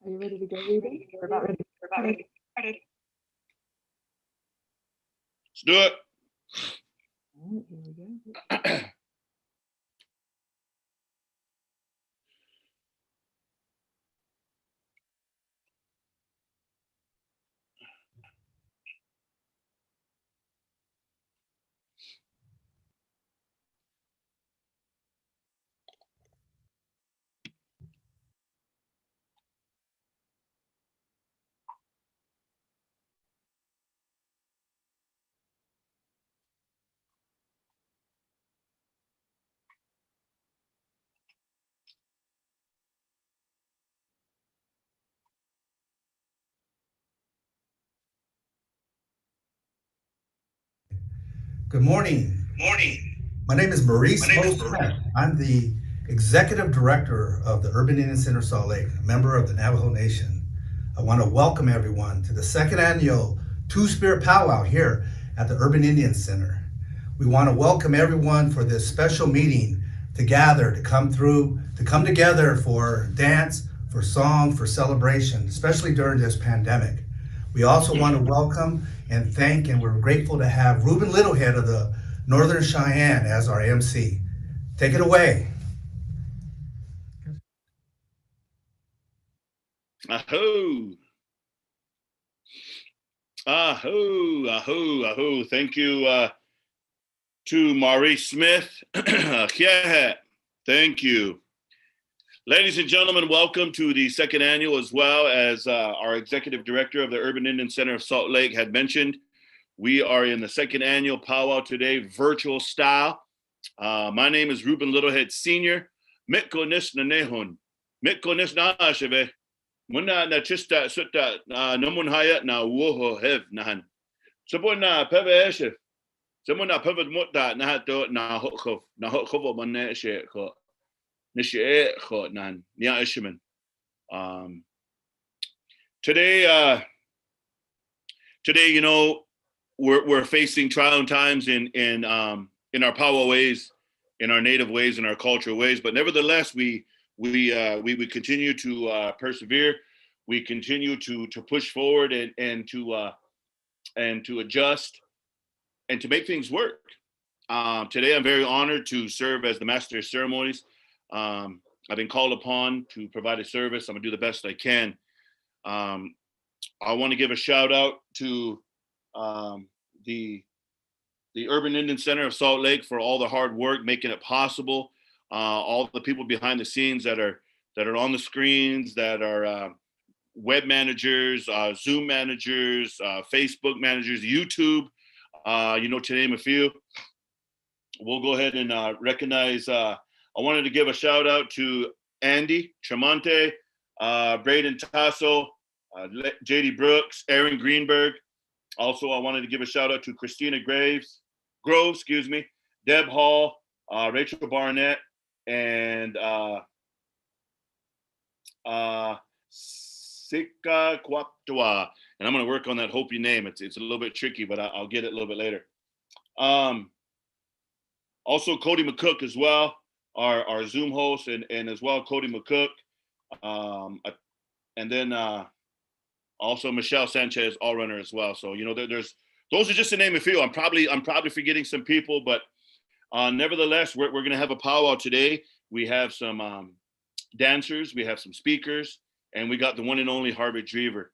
Are you ready to go, Ruben? We're about ready. Let's do it. All right, here we go. Good morning. My name is Maurice Smith. I'm the Executive Director of the Urban Indian Center Salt Lake, a member of the Navajo Nation. I want to welcome everyone to the second annual Two Spirit Powwow here at the Urban Indian Center. We want to welcome everyone for this special meeting to gather, to come together for dance, for song, for celebration, especially during this pandemic. We also want to welcome and thank, and we're grateful to have Ruben Littlehead of the Northern Cheyenne as our MC. Take it away. Aho. Aho, aho, aho. Thank you to Maurice Smith. Yeah, thank you. Ladies and gentlemen, welcome to the second annual, as well as our Executive Director of the Urban Indian Center of Salt Lake had mentioned. We are in the second annual powwow today, virtual style. My name is Ruben Littlehead Sr. Mitko nis na nehon. Mitko nis na asheve. Muna na chista sutta namun hayat na woho hev nahan. Sabon na peve eshe. Sabon na peve mutta na hato na hokov. Na hokovo manne eshe ko. Nishe ko nan nia eshemen. Today, you know, we're facing trying times in our powwow ways, in our native ways, in our cultural ways. But nevertheless, we continue to persevere. We continue to push forward and to adjust and to make things work. Today, I'm very honored to serve as the Master of Ceremonies. I've been called upon to provide a service. I'm gonna do the best I can. I want to give a shout out to the Urban Indian Center of Salt Lake for all the hard work making it possible. All the people behind the scenes that are on the screens, that are web managers, Zoom managers, Facebook managers, YouTube, you know, to name a few. We'll go ahead and recognize. I wanted to give a shout out to Andy Tremonte, Braden Tasso, JD Brooks, Aaron Greenberg. Also, I wanted to give a shout out to Christina Groves, Deb Hall, Rachel Barnett, and Sika Kwaptua. And I'm going to work on that Hopi name. It's a little bit tricky, but I'll get it a little bit later. Also, Cody McCook as well, our Zoom host, and as well Cody McCook. And then also Michelle Sanchez, all runner as well. So, you know, there's those are just to name a few. I'm probably forgetting some people, but nevertheless, we're going to have a powwow today. We have some dancers, we have some speakers, and we got the one and only Harvey Drever.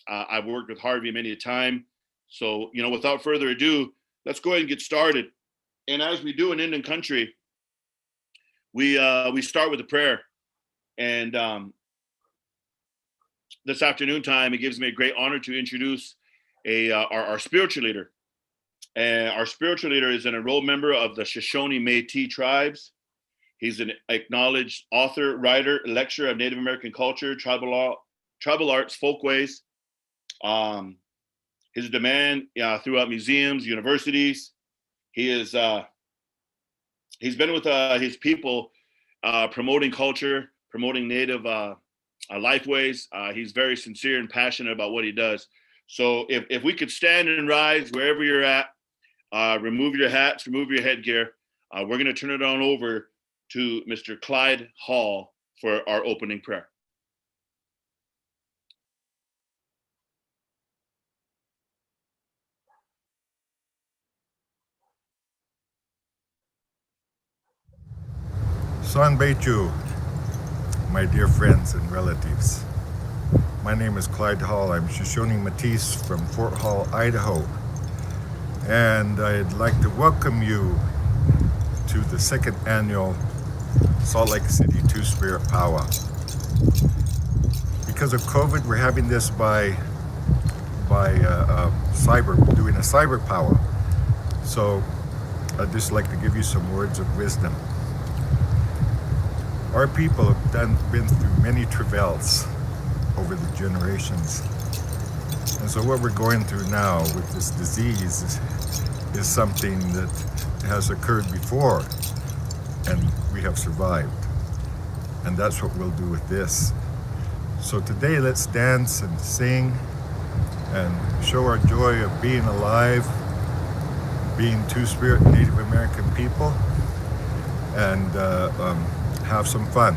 I've worked with Harvey many a time. So, you know, without further ado, let's go ahead and get started. And as we do in Indian country, we start with a prayer. And this afternoon time, it gives me a great honor to introduce our spiritual leader. And our spiritual leader is an enrolled member of the Shoshone Métis tribes. He's an acknowledged author, writer, lecturer of Native American culture, tribal arts, folkways. His demand throughout museums, universities. He's been with his people promoting culture, promoting Native lifeways. He's very sincere and passionate about what he does. So if we could stand and rise wherever you're at, remove your hats, remove your headgear. We're going to turn it on over to Mr. Clyde Hall for our opening prayer. San Beichu, my dear friends and relatives. My name is Clyde Hall. I'm Shoshone Matisse from Fort Hall, Idaho. And I'd like to welcome you to the second annual Salt Lake City Two-Spirit Powwow. Because of COVID, we're having this by cyber, doing a cyber powwow. So I'd just like to give you some words of wisdom. Our people have been through many travails over the generations. And so what we're going through now with this disease is something that has occurred before, and we have survived. And that's what we'll do with this. So today, let's dance and sing and show our joy of being alive, being Two-Spirit Native American people, and have some fun.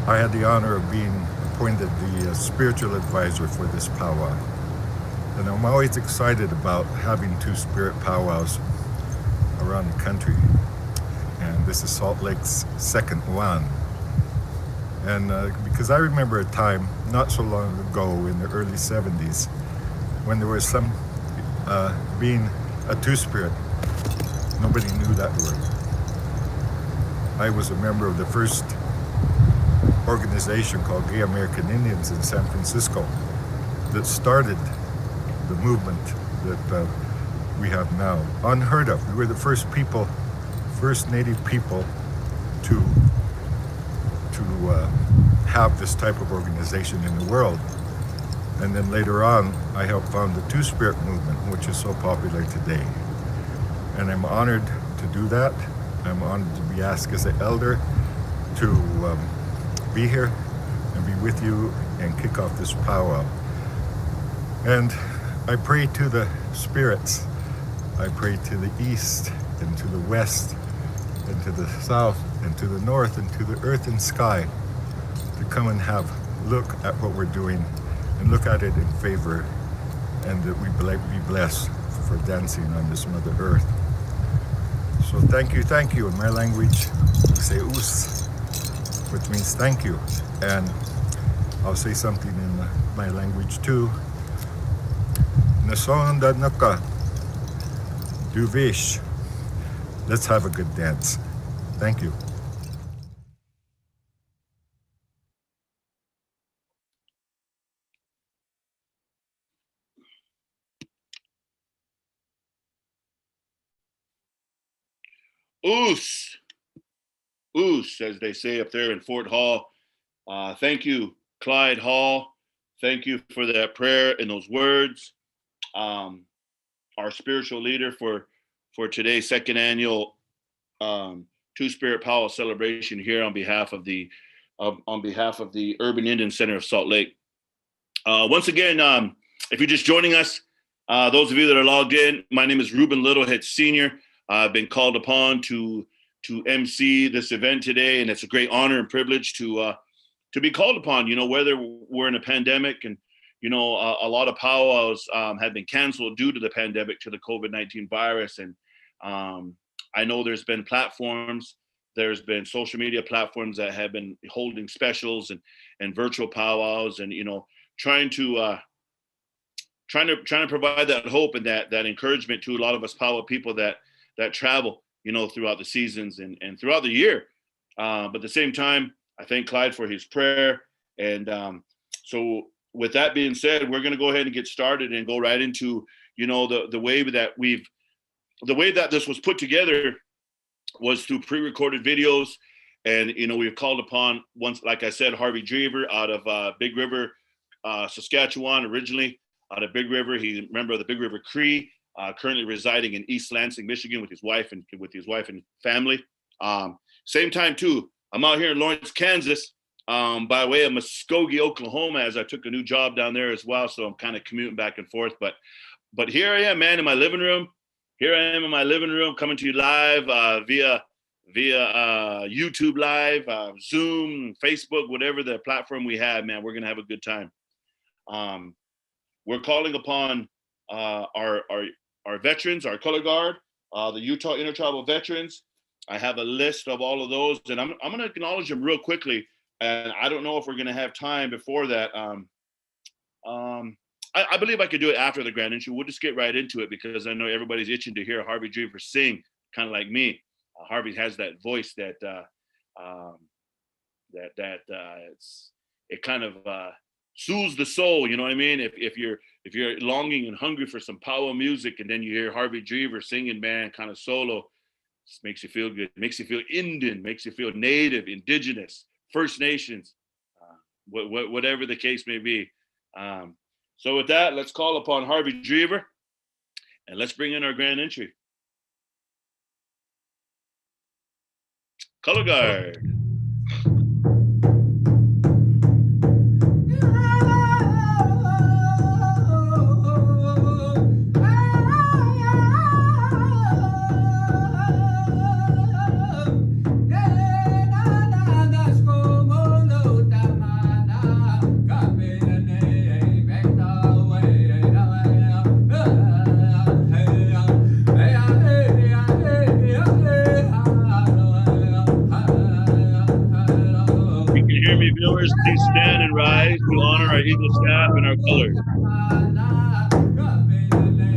I had the honor of being appointed the spiritual advisor for this powwow. And I'm always excited about having Two-Spirit powwows around the country. And this is Salt Lake's second one. And because I remember a time not so long ago in the early 70s when there was some being a Two-Spirit. Nobody knew that word. I was a member of the first organization called Gay American Indians in San Francisco that started the movement that we have now. Unheard of. We were the first Native people to have this type of organization in the world. And then later on, I helped found the Two-Spirit movement, which is so popular today. And I'm honored to do that. I'm honored to be asked as an elder to be here and be with you and kick off this powwow. And I pray to the spirits. I pray to the east and to the west and to the south and to the north and to the earth and sky to come and look at what we're doing and look at it in favor, and that we be blessed for dancing on this Mother Earth. So thank you. In my language, we say us, which means thank you. And I'll say something in my language too. Nasonda naka, du vish. Let's have a good dance. Thank you. Oos, oos, as they say up there in Fort Hall. Thank you, Clyde Hall. Thank you for that prayer and those words. Our spiritual leader for today's second annual Two-Spirit Powwow celebration here on behalf of the Urban Indian Center of Salt Lake. Once again, if you're just joining us, those of you that are logged in, my name is Ruben Littlehead Sr. I've been called upon to MC this event today, and it's a great honor and privilege to be called upon. You know, whether we're in a pandemic, and you know, a lot of powwows have been canceled due to the pandemic, to the COVID-19 virus, and I know there's been platforms, there's been social media platforms that have been holding specials and virtual powwows, and you know, trying to provide that hope and that encouragement to a lot of us powwow people that travel, you know, throughout the seasons and throughout the year. But at the same time, I thank Clyde for his prayer. And so with that being said, we're going to go ahead and get started and go right into, you know, the way that this was put together was through pre-recorded videos. And, you know, we've called upon, once, like I said, Harvey Drever out of Big River, Saskatchewan, originally out of Big River. He's a member of the Big River Cree. Currently residing in East Lansing, Michigan, with his wife and family. Same time too, I'm out here in Lawrence, Kansas, by way of Muskogee, Oklahoma, as I took a new job down there as well. So I'm kind of commuting back and forth. But here I am, man, in my living room. Here I am in my living room, coming to you live via YouTube Live, Zoom, Facebook, whatever the platform we have, man. We're gonna have a good time. We're calling upon our veterans, our color guard, the Utah Intertribal veterans, I have a list of all of those, and I'm going to acknowledge them real quickly. And I don't know if we're going to have time before that. I believe I could do it after the grand entry. We'll just get right into it because I know everybody's itching to hear Harvey Drever sing, kind of like me. Harvey has that voice that it kind of soothes the soul. You know what I mean? If you're longing and hungry for some powwow music, and then you hear Harvey Drever singing, man, kind of solo, it makes you feel good. It makes you feel Indian. Makes you feel Native, Indigenous, First Nations, whatever the case may be. So with that, let's call upon Harvey Drever, and let's bring in our grand entry. Color guard. Viewers, please stand and rise to honor our Eagle staff and our colors.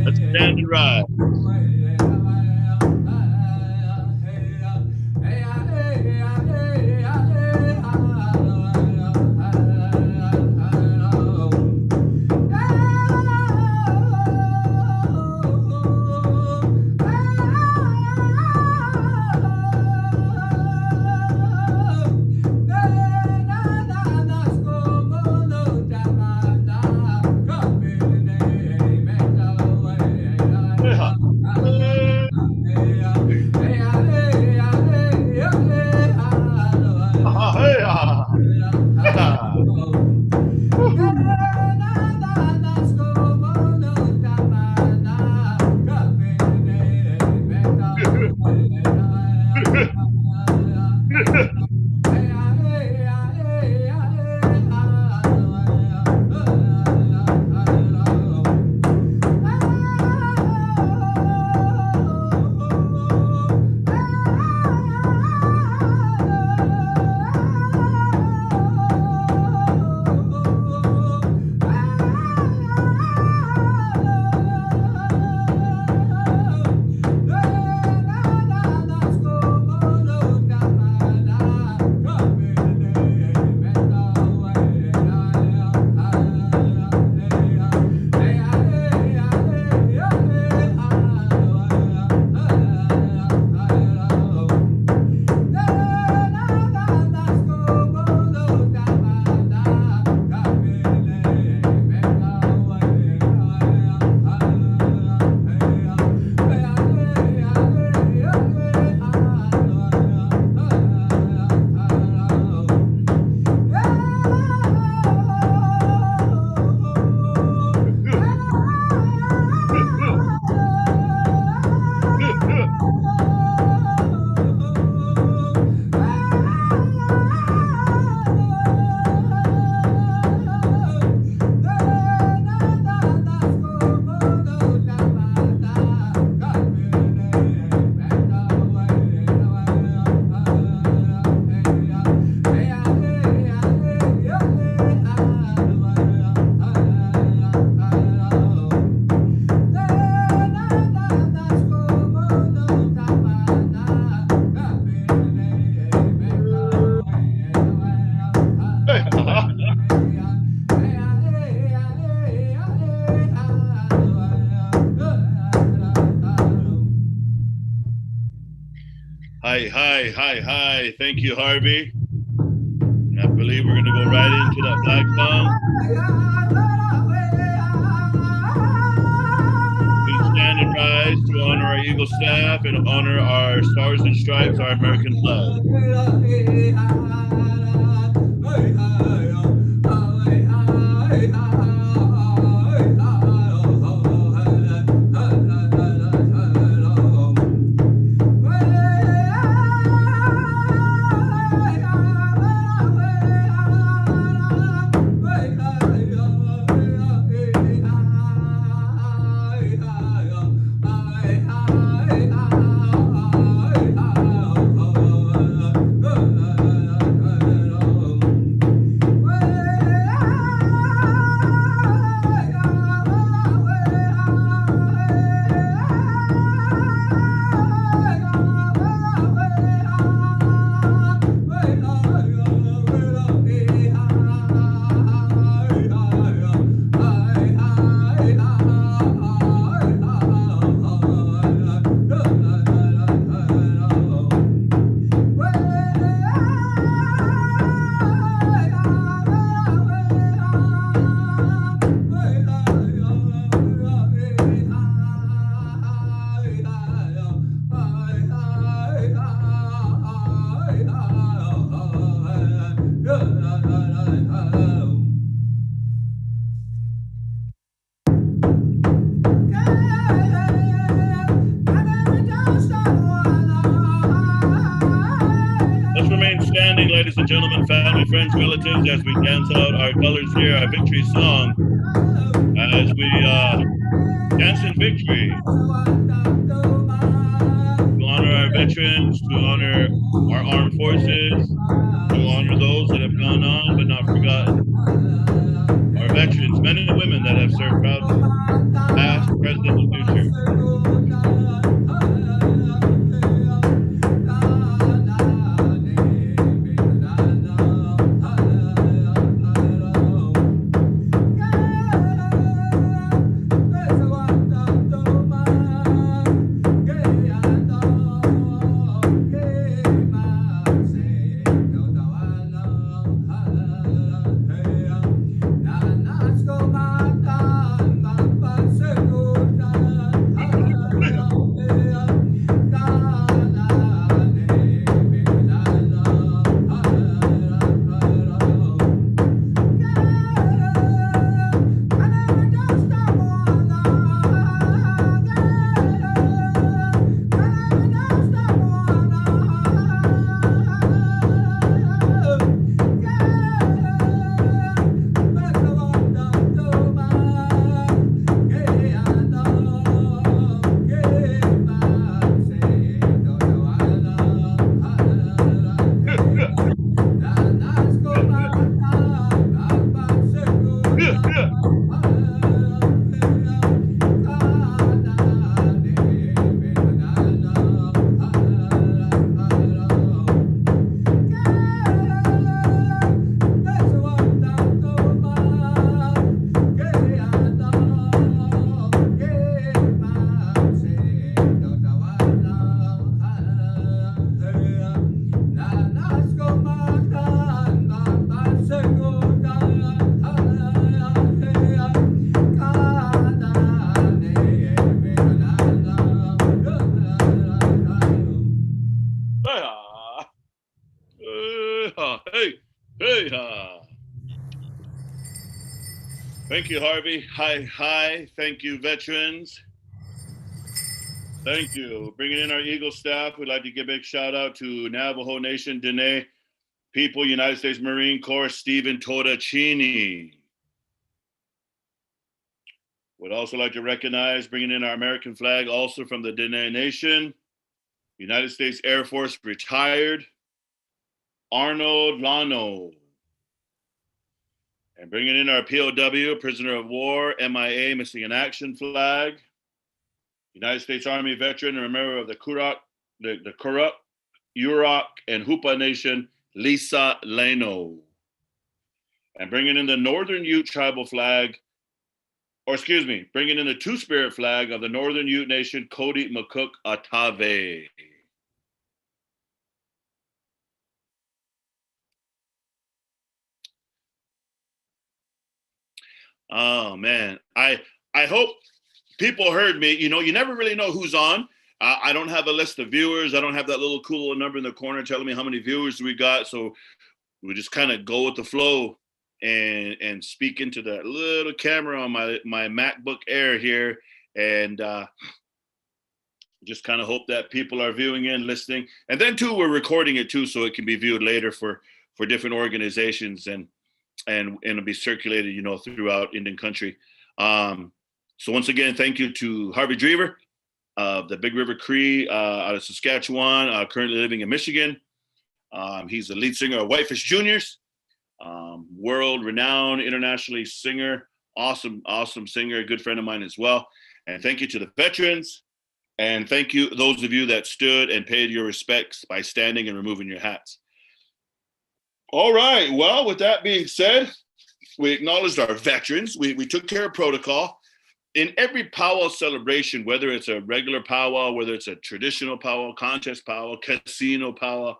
Let's stand and rise. Hi. Thank you, Harvey. And I believe we're going to go right into that flag song. Please stand and rise to honor our Eagle staff and honor our Stars and Stripes, our American flag. standing, ladies and gentlemen, family, friends, relatives, as we dance out our colors here, our victory song, as we dance in victory to honor our veterans, to honor our armed forces, to honor those that have gone on but not forgotten. Our veterans, men and women that have served proudly, past, present, and future. Thank you, Harvey. Hi. Thank you, veterans. Thank you. Bringing in our Eagle staff, we'd like to give a big shout out to Navajo Nation, Dene People, United States Marine Corps, Stephen Torracini. Would also like to recognize, bringing in our American flag, also from the Dene Nation, United States Air Force retired, Arnold Lano. And bringing in our POW, prisoner of war, MIA, missing in action flag, United States Army veteran and a member of the Kuruk, Yurok, and Hupa Nation, Lisa Leno. And bringing in the Northern Ute tribal flag, bringing in the Two-Spirit flag of the Northern Ute Nation, Cody McCook Atave. Oh man, I hope people heard me. You know, you never really know who's on. I don't have a list of viewers. I don't have that little cool little number in the corner telling me how many viewers we got. So we just kind of go with the flow and speak into that little camera on my MacBook Air here, and just kind of hope that people are viewing in, listening, and then too we're recording it too, so it can be viewed later for different organizations and it'll be circulated, you know, throughout Indian country. So once again, thank you to Harvey Drever of the Big River Cree out of Saskatchewan, currently living in Michigan. He's the lead singer of Whitefish Juniors, world-renowned, internationally singer, awesome singer, a good friend of mine as well. And thank you to the veterans, and thank you those of you that stood and paid your respects by standing and removing your hats. All right, well, with that being said, we acknowledged our veterans. We took care of protocol. In every powwow celebration, whether it's a regular powwow, whether it's a traditional powwow, contest powwow, casino powwow,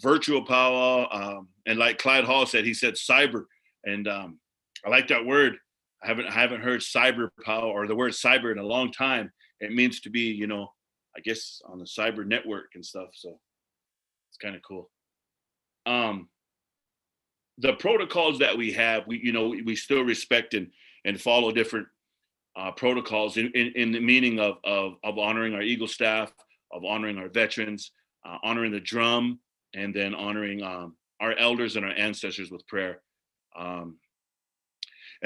virtual powwow, and like Clyde Hall said, he said cyber, and I like that word. I haven't heard cyber powwow or the word cyber in a long time. It means to be, you know, I guess on the cyber network and stuff. So it's kind of cool. The protocols that we have, we still respect and follow different protocols in the meaning of honoring our Eagle staff, of honoring our veterans, honoring the drum and then honoring our elders and our ancestors with prayer. And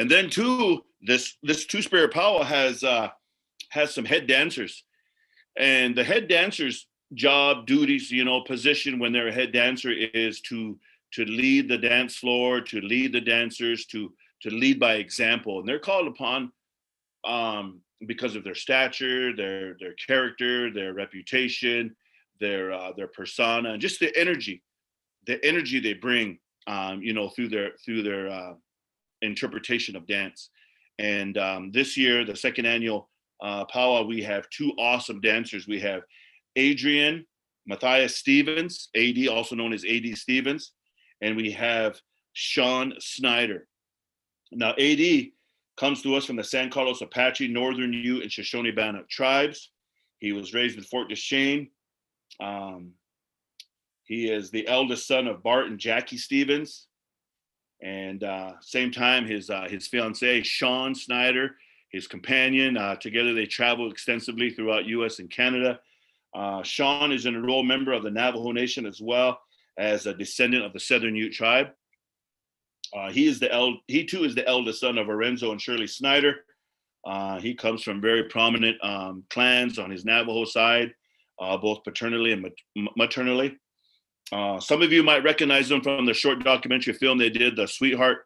then too, this Two-Spirit Powwow has some head dancers, and the head dancers' job, duties, position when they're a head dancer is to lead the dance floor, to lead the dancers, to lead by example, and they're called upon because of their stature, their character, their reputation, their persona, and just the energy they bring, through their interpretation of dance. And this year, the second annual powwow, we have two awesome dancers. We have Adrian Matthias Stevens, AD, also known as AD Stevens, and we have Sean Snyder. Now, AD comes to us from the San Carlos Apache, Northern Ute, and Shoshone-Bannock tribes. He was raised in Fort Duchesne. He is the eldest son of Bart and Jackie Stevens. And same time, his fiancée, Sean Snyder, his companion, together they traveled extensively throughout US and Canada. Sean is an enrolled member of the Navajo Nation as well as a descendant of the Southern Ute tribe. He too is the eldest son of Lorenzo and Shirley Snyder. He comes from very prominent clans on his Navajo side, both paternally and maternally. Some of you might recognize them from the short documentary film they did, the Sweetheart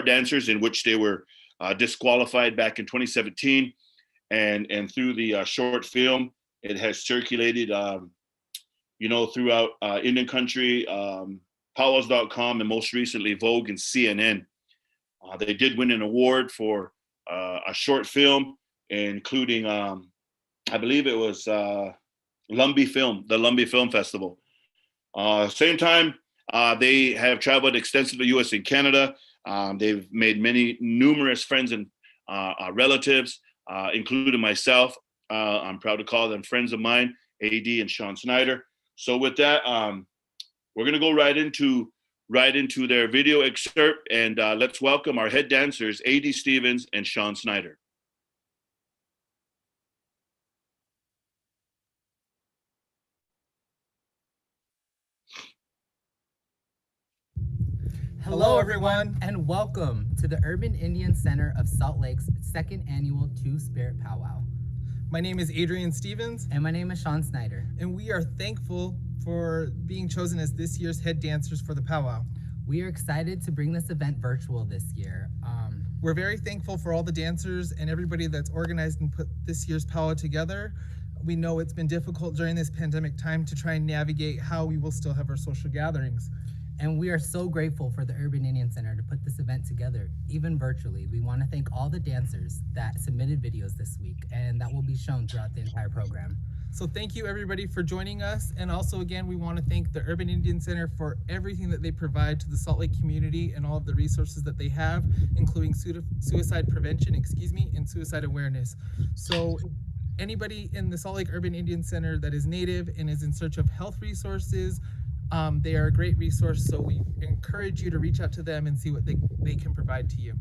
Dancers, in which they were disqualified back in 2017. And through the short film, it has circulated, throughout Indian country, powwows.com, and most recently Vogue and CNN. They did win an award for a short film, including, I believe it was the Lumbee Film Festival. Same time, they have traveled extensively US and Canada. They've made numerous friends and relatives, including myself. I'm proud to call them friends of mine, AD and Sean Snyder. So with that, we're gonna go right into their video excerpt, and let's welcome our head dancers, AD Stevens and Sean Snyder. Hello, everyone, and welcome to the Urban Indian Center of Salt Lake's second annual Two-Spirit Powwow. My name is Adrian Stevens. And my name is Sean Snyder. And we are thankful for being chosen as this year's head dancers for the powwow. We are excited to bring this event virtual this year. We're very thankful for all the dancers and everybody that's organized and put this year's powwow together. We know it's been difficult during this pandemic time to try and navigate how we will still have our social gatherings. And we are so grateful for the Urban Indian Center to put this event together, even virtually. We want to thank all the dancers that submitted videos this week, and that will be shown throughout the entire program. So thank you everybody for joining us. And also again, we want to thank the Urban Indian Center for everything that they provide to the Salt Lake community and all of the resources that they have, including suicide prevention, and suicide awareness. So anybody in the Salt Lake Urban Indian Center that is Native and is in search of health resources, they are a great resource, so we encourage you to reach out to them and see what they can provide to you.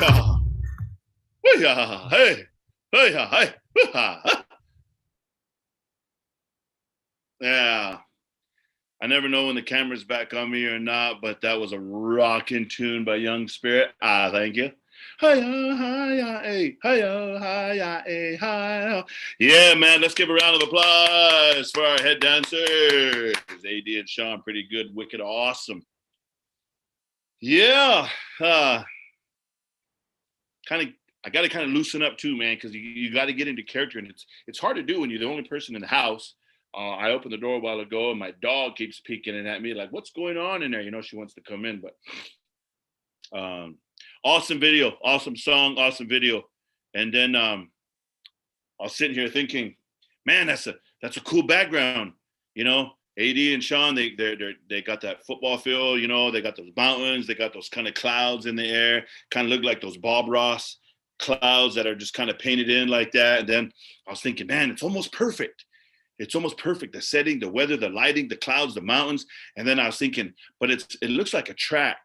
Hey-ha. Hey-ha. Hey. Hey-ha. Hey. Hey-ha. Yeah. I never know when the camera's back on me or not, but that was a rocking tune by Young Spirit. Thank you. Hiya, hiya, hey, hiya, hiya, hey, hiya. Yeah, man, let's give a round of applause for our head dancers. AD and Sean, pretty good, wicked, awesome. Yeah, I got to kind of loosen up too, man, because you got to get into character, and it's hard to do when you're the only person in the house. I opened the door a while ago, and my dog keeps peeking in at me like, what's going on in there? You know, she wants to come in, but awesome video, awesome song, awesome video. And then I was sitting here thinking, man, that's a cool background. You know, AD and Sean, they got that football field. You know, they got those mountains, they got those kind of clouds in the air, kind of look like those Bob Ross clouds that are just kind of painted in like that. And then I was thinking, man, it's almost perfect. It's almost perfect. The setting, the weather, the lighting, the clouds, the mountains. And then I was thinking, but it looks like a track.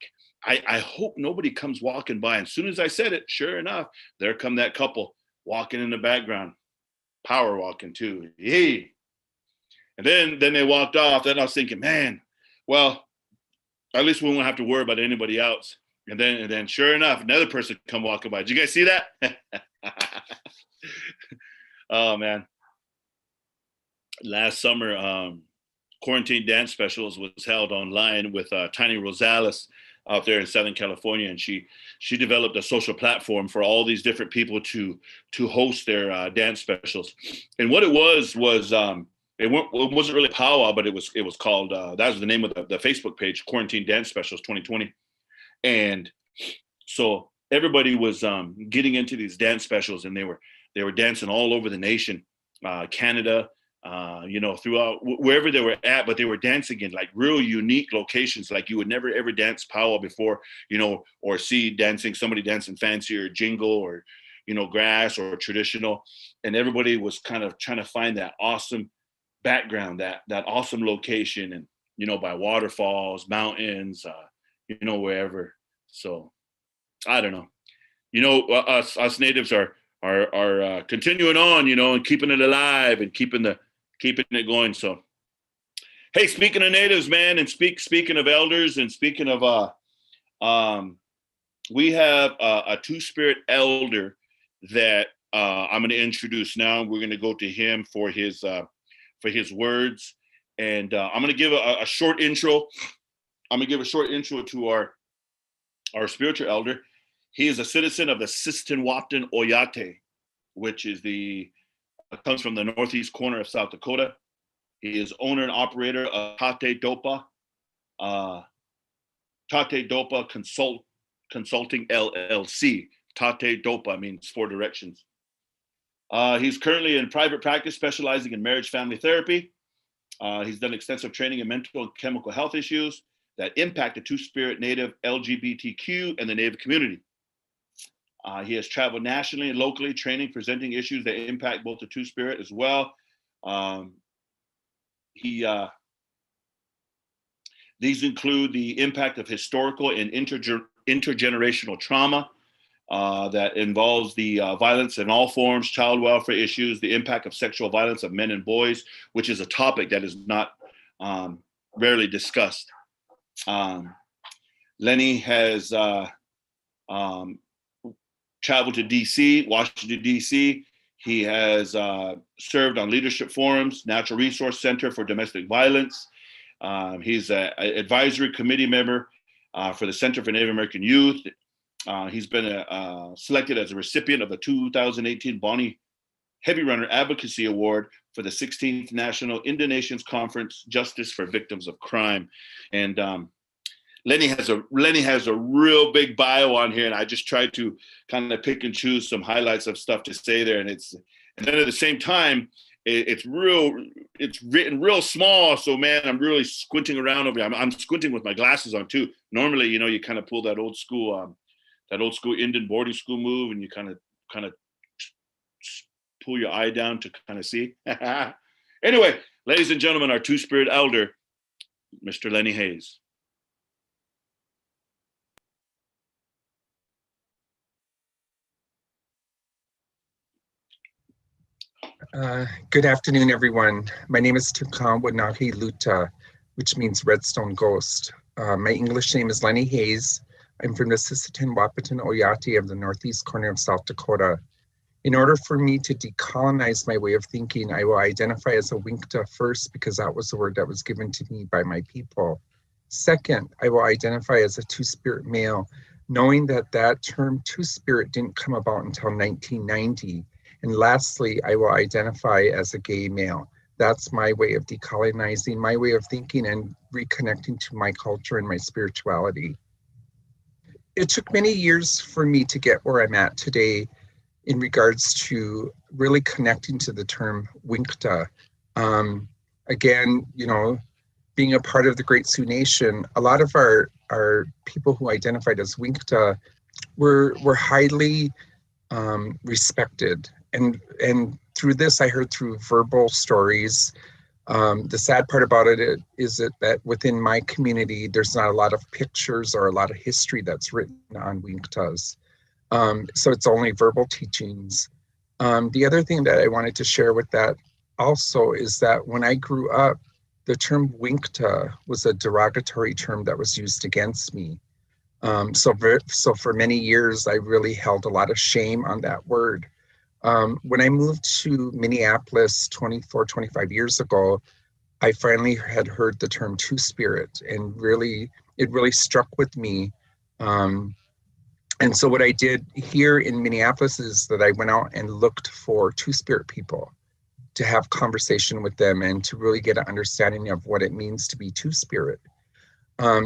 I hope nobody comes walking by. And as soon as I said it, sure enough, there come that couple walking in the background, power walking too. Yay. And then they walked off. Then I was thinking, man, well, at least we won't have to worry about anybody else. And then sure enough, another person come walking by. Did you guys see that? Oh man. Last summer, Quarantine Dance Specials was held online with Tiny Rosales out there in Southern California, and she developed a social platform for all these different people to host their dance specials. And what it was it wasn't really powwow, but it was called that was the name of the Facebook page, Quarantine Dance Specials 2020. And so everybody was getting into these dance specials, and they were dancing all over the nation, Canada. You know, throughout wherever they were at, but they were dancing in like real unique locations, like you would never ever dance powwow before, you know, or see somebody dancing fancy or jingle or, you know, grass or traditional. And everybody was kind of trying to find that awesome background, that awesome location, and, you know, by waterfalls, mountains, you know, wherever. So I don't know, you know, us natives are continuing on, you know, and keeping it alive and keeping it going. So, hey, speaking of natives, man, and speaking of elders, and speaking of, we have a Two-Spirit elder that I'm going to introduce now. We're going to go to him for his words, and I'm going to give a short intro. I'm going to give a short intro to our spiritual elder. He is a citizen of the Sistinwaupt Oyate, which is comes from the northeast corner of South Dakota. He is owner and operator of Tate Dopa. Tate Dopa Consulting LLC. Tate Dopa means 4 directions. He's currently in private practice specializing in marriage family therapy. He's done extensive training in mental and chemical health issues that impact the Two-Spirit, Native, LGBTQ, and the Native community. He has traveled nationally and locally, training, presenting issues that impact both the Two-Spirit as well. These include the impact of historical and intergenerational trauma that involves the violence in all forms, child welfare issues, the impact of sexual violence of men and boys, which is a topic that is not rarely discussed. Lenny has traveled to DC, Washington, DC. He has served on leadership forums, Natural Resource Center for Domestic Violence. He's an advisory committee member for the Center for Native American Youth. He's been selected as a recipient of the 2018 Bonnie Heavy Runner Advocacy Award for the 16th National Indian Nations Conference Justice for Victims of Crime. And Lenny has a real big bio on here, and I just tried to kind of pick and choose some highlights of stuff to say there. And then at the same time, it's written real small. So man, I'm really squinting around over here. I'm squinting with my glasses on too. Normally, you know, you kind of pull that old school Indian boarding school move, and you kind of pull your eye down to kind of see. Anyway, ladies and gentlemen, our Two-Spirit elder, Mr. Lenny Hayes. Good afternoon, everyone. My name is Tukawanahi Luta, which means Redstone Ghost. My English name is Lenny Hayes. I'm from the Sisseton Wahpeton Oyate of the northeast corner of South Dakota. In order for me to decolonize my way of thinking, I will identify as a Winkta first because that was the word that was given to me by my people. Second, I will identify as a two-spirit male, knowing that that term two-spirit didn't come about until 1990. And lastly, I will identify as a gay male. That's my way of decolonizing, my way of thinking and reconnecting to my culture and my spirituality. It took many years for me to get where I'm at today in regards to really connecting to the term Winkta. Again, you know, being a part of the Great Sioux Nation, a lot of our people who identified as Winkta were highly respected. And through this, I heard through verbal stories. The sad part about it is that within my community, there's not a lot of pictures or a lot of history that's written on Winktas. So it's only verbal teachings. The other thing that I wanted to share with that also is that when I grew up, the term Winkta was a derogatory term that was used against me. So for many years, I really held a lot of shame on that word. When I moved to Minneapolis 25 years ago, I finally had heard the term Two-Spirit, and it really struck with me. And so what I did here in Minneapolis is that I went out and looked for Two-Spirit people to have conversation with them and to really get an understanding of what it means to be Two-Spirit.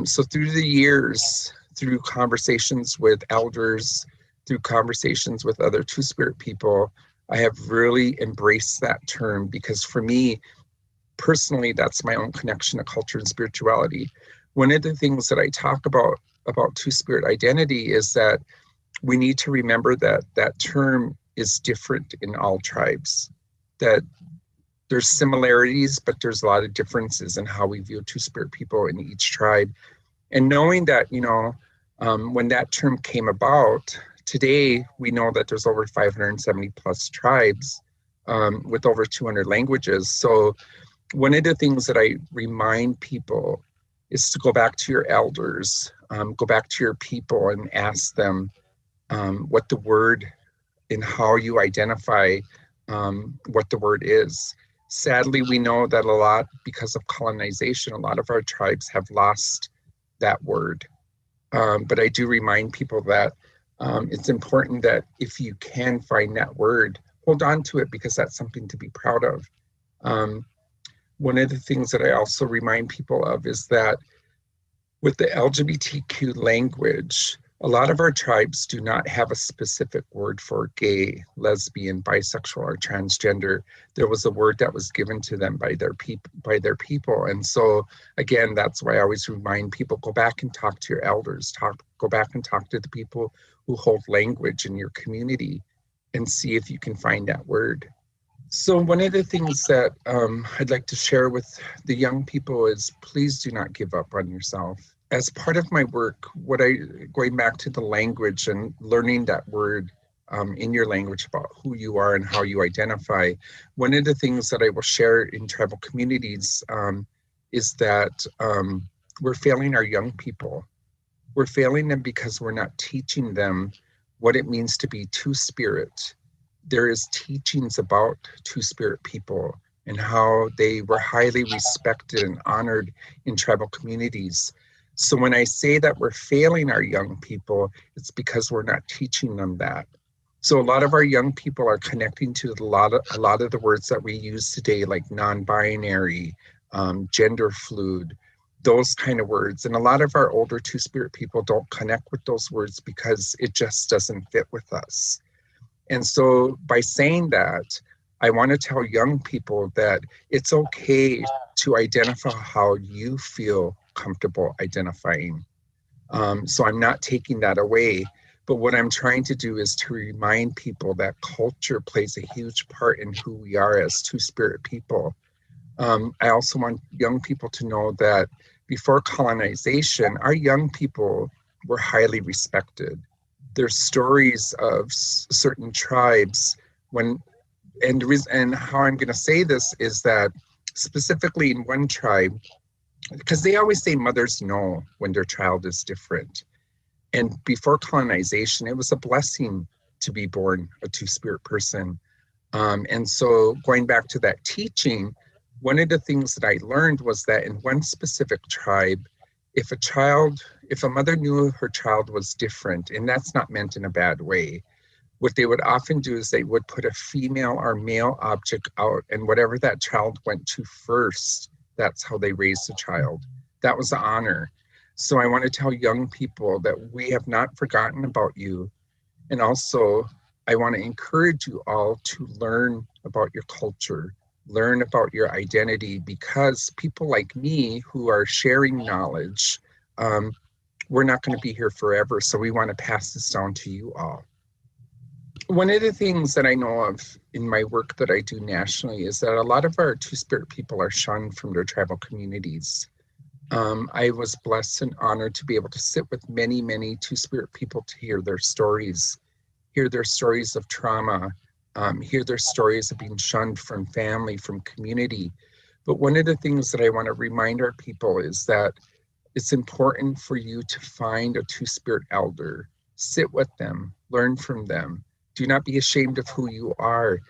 So through the years, through conversations with elders, through conversations with other Two-Spirit people, I have really embraced that term because for me, personally, that's my own connection to culture and spirituality. One of the things that I talk about Two-Spirit identity is that we need to remember that that term is different in all tribes, that there's similarities, but there's a lot of differences in how we view Two-Spirit people in each tribe. And knowing that, you know, when that term came about, today we know that there's over 570 plus tribes with over 200 languages. So one of the things that I remind people is to go back to your elders, go back to your people and ask them what the word and how you identify what the word is. Sadly, we know that a lot, because of colonization, a lot of our tribes have lost that word. But I do remind people that it's important that if you can find that word, hold on to it because that's something to be proud of. One of the things that I also remind people of is that with the LGBTQ language, a lot of our tribes do not have a specific word for gay, lesbian, bisexual, or transgender. There was a word that was given to them by their people. And so again, that's why I always remind people, go back and talk to your elders, go back and talk to the people who hold language in your community and see if you can find that word. So one of the things that I'd like to share with the young people is please do not give up on yourself. As part of my work, going back to the language and learning that word in your language about who you are and how you identify, one of the things that I will share in tribal communities is that we're failing our young people. We're failing them because we're not teaching them what it means to be Two-Spirit. There is teachings about Two-Spirit people and how they were highly respected and honored in tribal communities. So when I say that we're failing our young people, it's because we're not teaching them that. So a lot of our young people are connecting to a lot of the words that we use today, like non-binary, gender fluid, those kind of words. And a lot of our older Two-Spirit people don't connect with those words because it just doesn't fit with us. And so by saying that, I want to tell young people that it's okay to identify how you feel comfortable identifying. So I'm not taking that away, but what I'm trying to do is to remind people that culture plays a huge part in who we are as Two-Spirit people. I also want young people to know that before colonization, our young people were highly respected. There's stories of certain tribes when and the reason, and how I'm going to say this is that specifically in one tribe, because they always say mothers know when their child is different. And before colonization, it was a blessing to be born a two-spirit person. And so going back to that teaching, one of the things that I learned was that in one specific tribe, if a mother knew her child was different, and that's not meant in a bad way, what they would often do is they would put a female or male object out, and whatever that child went to first, that's how they raised the child. That was the honor. So I want to tell young people that we have not forgotten about you. And also, I want to encourage you all to learn about your culture, learn about your identity, because people like me who are sharing knowledge, we're not going to be here forever. So we want to pass this down to you all. One of the things that I know of in my work that I do nationally is that a lot of our two-spirit people are shunned from their tribal communities. I was blessed and honored to be able to sit with many, many two-spirit people to hear their stories of trauma, hear their stories of being shunned from family, from community. But one of the things that I want to remind our people is that it's important for you to find a two-spirit elder, sit with them, learn from them. Do not be ashamed of who you are.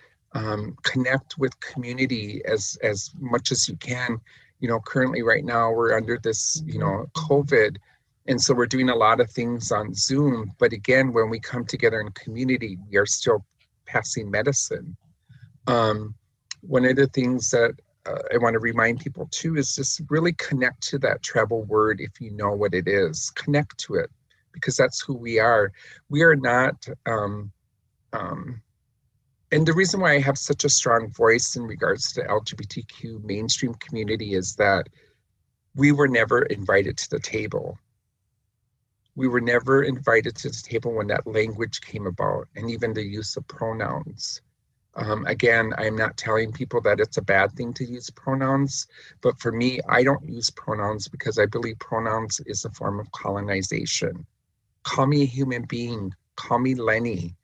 Connect with community as much as you can. You know, currently right now we're under this, COVID. And so we're doing a lot of things on Zoom. But again, when we come together in community, we are still passing medicine. One of the things that I want to remind people too is just really connect to that tribal word if you know what it is. Connect to it, because that's who we are. We are not... and the reason why I have such a strong voice in regards to LGBTQ mainstream community is that we were never invited to the table. We were never invited to the table when that language came about, and even the use of pronouns. Again, I'm not telling people that it's a bad thing to use pronouns, but for me, I don't use pronouns because I believe pronouns is a form of colonization. Call me a human being, call me Lenny.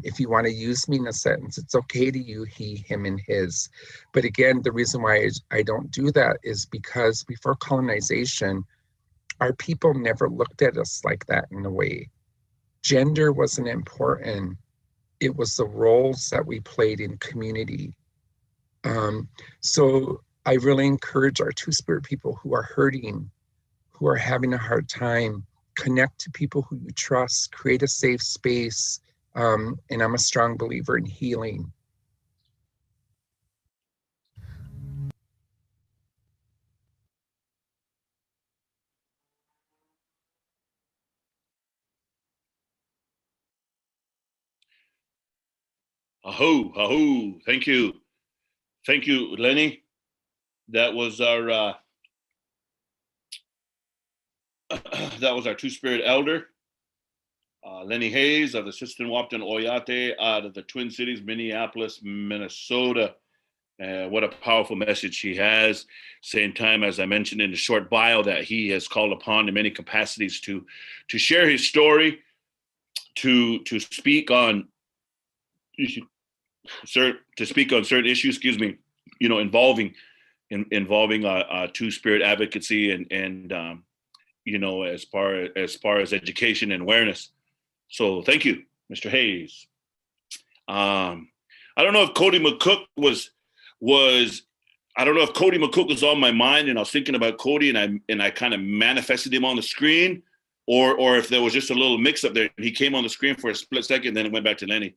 If you want to use me in a sentence, it's okay to you, he, him, and his. But again, the reason why I don't do that is because before colonization, our people never looked at us like that in a way. Gender wasn't important. It was the roles that we played in community. So I really encourage our two-spirit people who are hurting, who are having a hard time, connect to people who you trust, create a safe space. And I'm a strong believer in healing. Aho. Thank you, Lenny. That was our two-spirit elder, Lenny Hayes of the Sistenwapton Oyate out of the Twin Cities, Minneapolis, Minnesota. What a powerful message he has. Same time, as I mentioned in the short bio, that he has called upon in many capacities to share his story, to speak on certain issues. Involving two-spirit advocacy and as far as education and awareness. So thank you, Mr. Hayes. I don't know if Cody McCook was on my mind, and I was thinking about Cody, and I kind of manifested him on the screen, or if there was just a little mix up there. He came on the screen for a split second, then it went back to Lenny.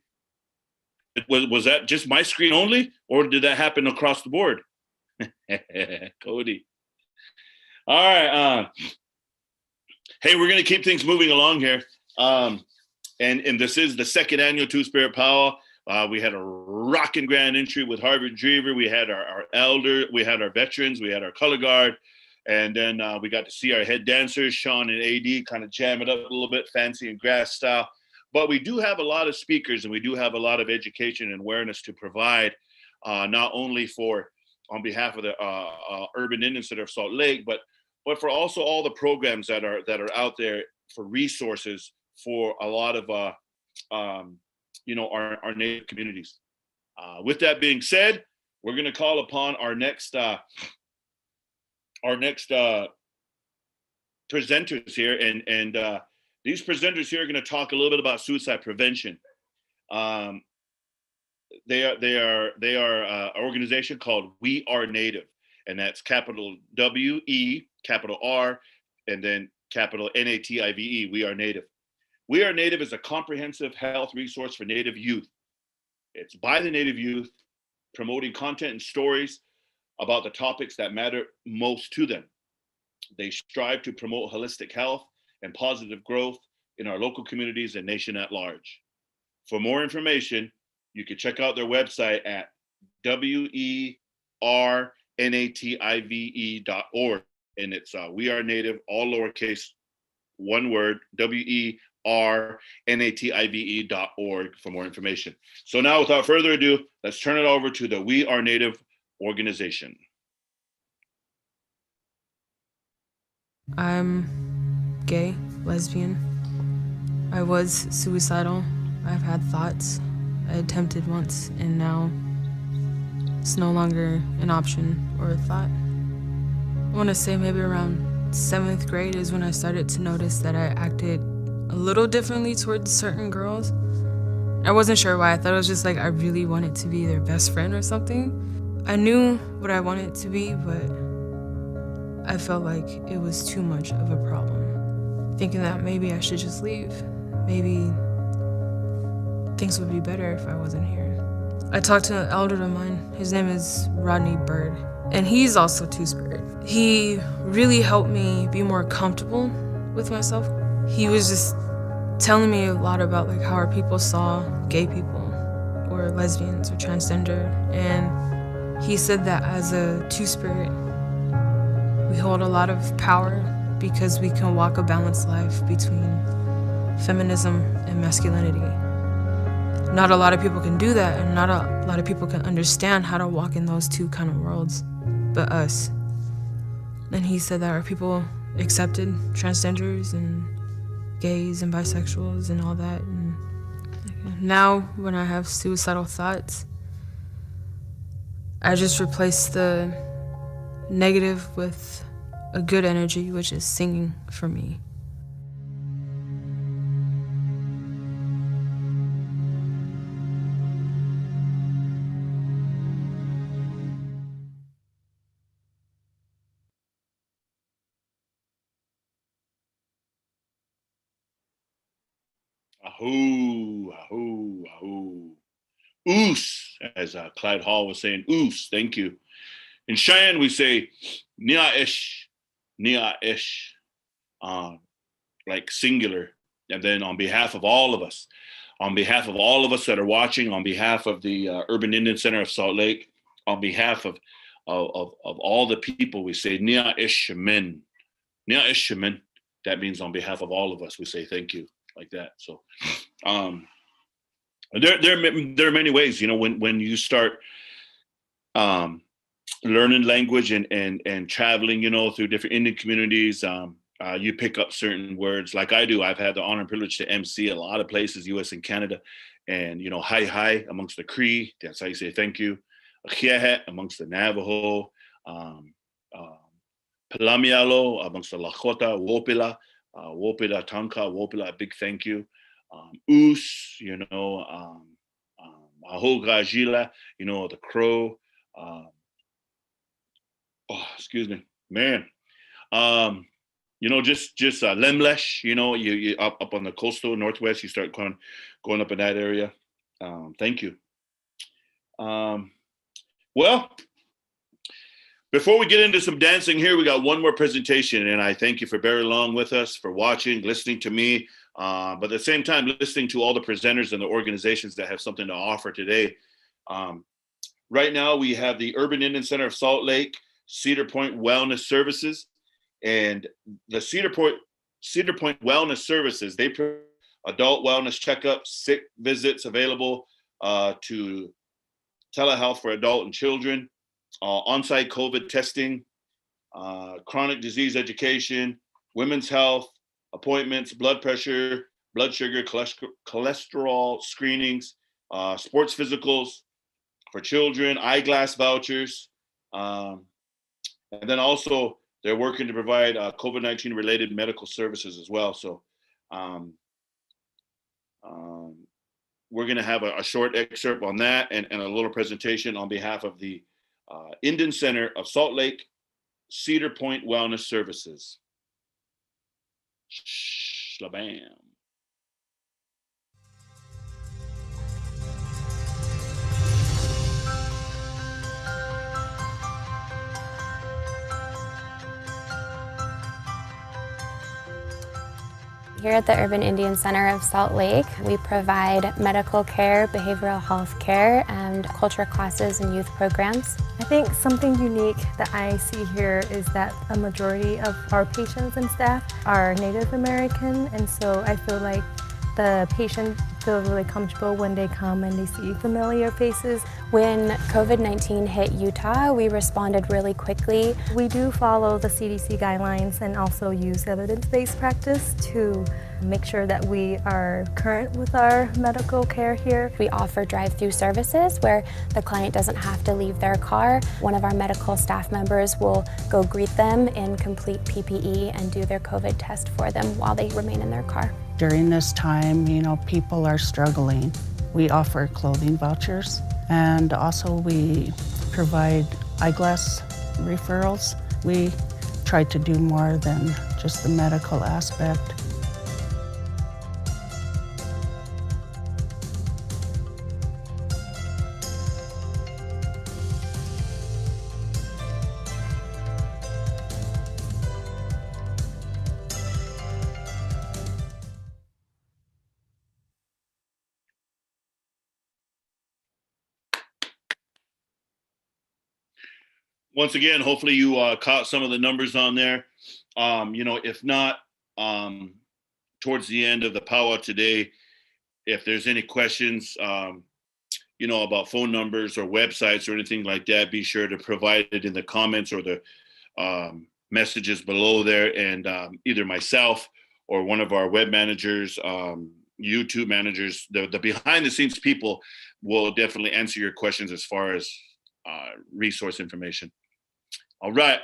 Was that just my screen only, or did that happen across the board? Cody. All right. Hey, we're going to keep things moving along here. And this is the second annual Two-Spirit Powwow. We had a rocking grand entry with Harvard Dreamer. We had our elder, we had our veterans, we had our color guard, and then we got to see our head dancers, Sean and AD, kind of jam it up a little bit, fancy and grass style. But we do have a lot of speakers, and we do have a lot of education and awareness to provide, not only on behalf of the Urban Indian Center of Salt Lake, but for also all the programs that are out there for resources for a lot of our Native communities. With that being said, we're going to call upon our next presenters here, and these presenters here are going to talk a little bit about suicide prevention. They are an organization called We Are Native, and that's capital W-E, capital R, and then capital N-A-T-I-V-E, We Are Native. We Are Native is a comprehensive health resource for Native youth. It's by the Native youth, promoting content and stories about the topics that matter most to them. They strive to promote holistic health and positive growth in our local communities and nation at large. For more information, you can check out their website at WERNATIVE.org. And it's We Are Native, all lowercase, one word, WERNATIVE.org for more information. So now, without further ado, let's turn it over to the We Are Native organization. I'm gay, lesbian. I was suicidal. I've had thoughts. I attempted once, and now it's no longer an option or a thought. I want to say maybe around 7th grade is when I started to notice that I acted a little differently towards certain girls. I wasn't sure why. I thought it was just like I really wanted to be their best friend or something. I knew what I wanted to be, but I felt like it was too much of a problem. Thinking that maybe I should just leave. Maybe things would be better if I wasn't here. I talked to an elder of mine. His name is Rodney Bird, and he's also Two-Spirit. He really helped me be more comfortable with myself. He was just telling me a lot about like how our people saw gay people or lesbians or transgender, and he said that as a Two-Spirit, we hold a lot of power because we can walk a balanced life between feminism and masculinity. Not a lot of people can do that, and not a lot of people can understand how to walk in those two kind of worlds, but us. And he said that our people accepted transgenders and gays and bisexuals and all that. And now when I have suicidal thoughts, I just replace the negative with a good energy, which is singing for me. Ahoo, ahoo, ahoo. Oos, as Clyde Hall was saying, oos, thank you. In Cheyenne, we say nia-ish, nia-ish, like singular. And then on behalf of all of us that are watching, on behalf of the Urban Indian Center of Salt Lake, on behalf of all the people, we say nia-ish men. Nia-ish men. That means on behalf of all of us, we say thank you, like that. So there are many ways, you know, when you start learning language and traveling, you know, through different Indian communities, you pick up certain words like I do. I've had the honor and privilege to MC a lot of places, US and Canada, and, you know, hi amongst the Cree, that's how you say thank you. Achiahet amongst the Navajo, Palamialo amongst the Lakota, Wopila Tanka, Wopila, a big thank you. Oos, you know, Ahoga Jila, you know, the Crow. Excuse me, man. You know, just Lemlesh, you know, you up on the coastal northwest, you start going up in that area. Thank you. Well, before we get into some dancing here, we got one more presentation, and I thank you for bearing along with us, for watching, listening to me, but at the same time, listening to all the presenters and the organizations that have something to offer today. Right now, we have the Urban Indian Center of Salt Lake, Cedar Point Wellness Services, and the Cedar Point Wellness Services, they provide adult wellness checkups, sick visits available to telehealth for adult and children, on-site COVID testing, chronic disease education, women's health, appointments, blood pressure, blood sugar, cholesterol screenings, sports physicals, for children, eyeglass vouchers. And then also they're working to provide COVID-19 related medical services as well. So we're going to have a short excerpt on that and a little presentation on behalf of the Indian Center of Salt Lake Cedar Point Wellness Services. Shlabam. Here at the Urban Indian Center of Salt Lake, we provide medical care, behavioral health care, and culture classes and youth programs. I think something unique that I see here is that a majority of our patients and staff are Native American, and so I feel like the patients feel really comfortable when they come and they see familiar faces. When COVID-19 hit Utah, we responded really quickly. We do follow the CDC guidelines and also use evidence-based practice to make sure that we are current with our medical care here. We offer drive-through services where the client doesn't have to leave their car. One of our medical staff members will go greet them in complete PPE and do their COVID test for them while they remain in their car. During this time, people are struggling. We offer clothing vouchers, and also we provide eyeglass referrals. We try to do more than just the medical aspect. Once again, hopefully you caught some of the numbers on there. If not, towards the end of the powwow today, if there's any questions, about phone numbers or websites or anything like that, be sure to provide it in the comments or the messages below there. And either myself or one of our web managers, YouTube managers, the behind the scenes people will definitely answer your questions as far as resource information. All right.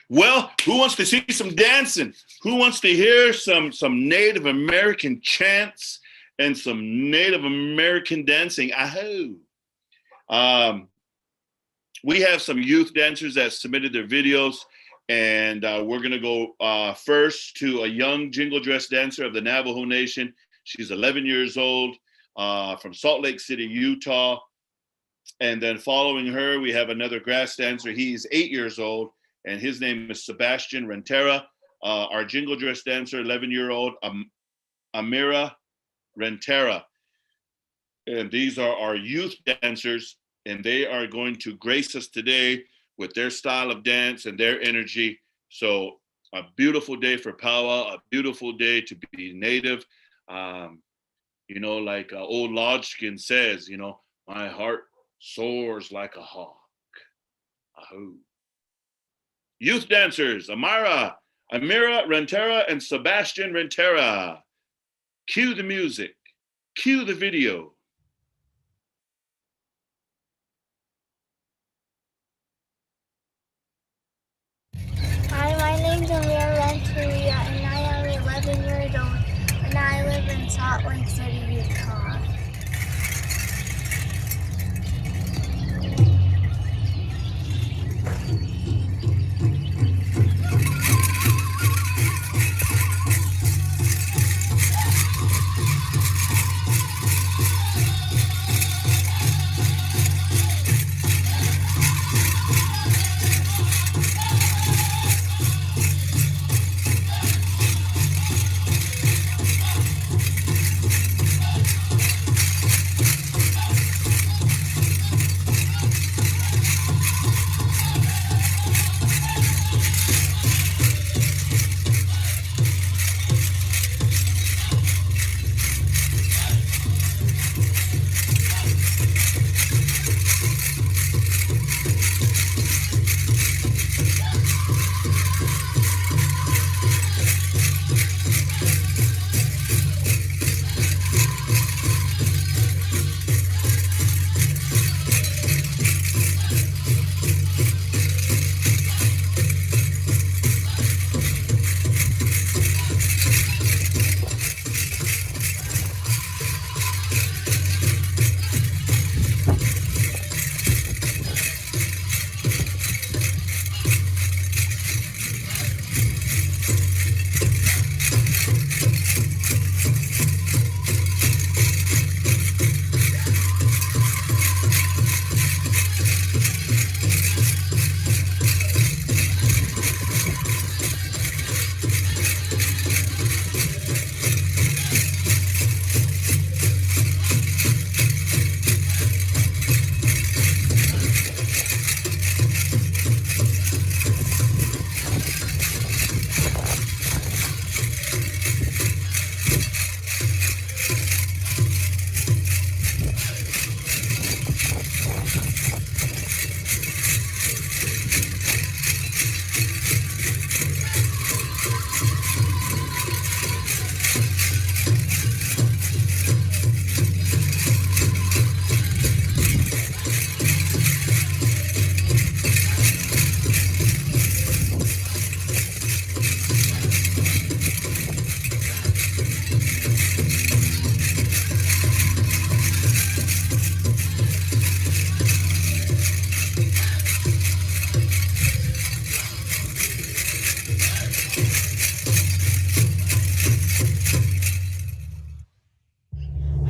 Well, who wants to see some dancing? Who wants to hear some Native American chants and some Native American dancing? Ahoo. We have some youth dancers that submitted their videos, and we're going to go first to a young jingle dress dancer of the Navajo Nation. She's 11 years old, from Salt Lake City, Utah. And then following her, we have another grass dancer. He's 8 years old, and his name is Sebastian Rentera. Our jingle dress dancer, 11-year-old Amira Rentera. And these are our youth dancers, and they are going to grace us today with their style of dance and their energy. So a beautiful day for powwow, a beautiful day to be Native. Like old Lodgkin says, my heart soars like a hawk. Ahoo. Youth dancers, Amira Rentera and Sebastian Rentera. Cue the music. Cue the video. Hi, my name's Amira Rentera, and I am 11 years old, and I live in Salt Lake City, Utah.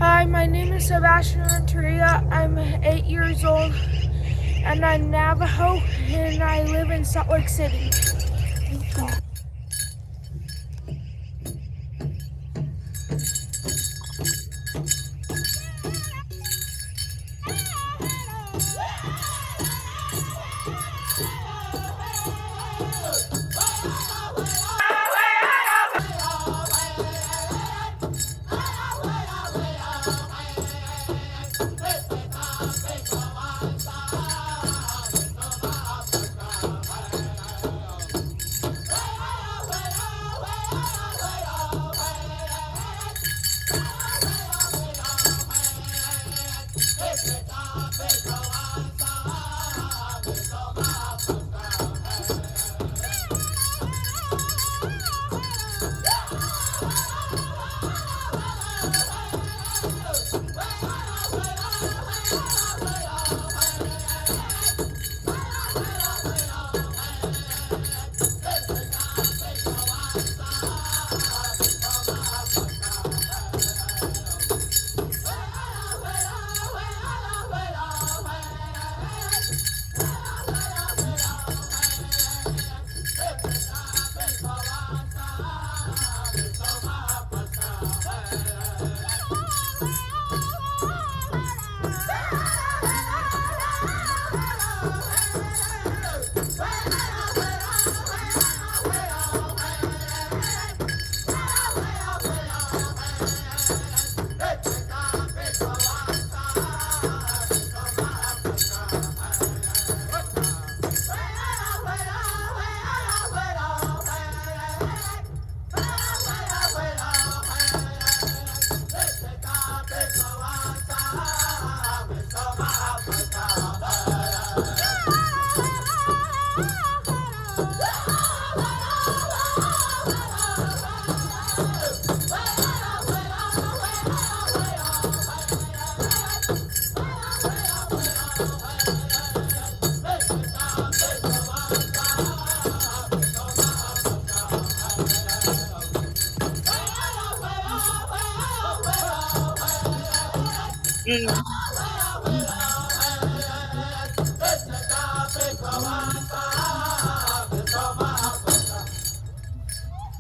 Hi, my name is Sebastian Renteria. I'm 8 years old, and I'm Navajo, and I live in Salt Lake City.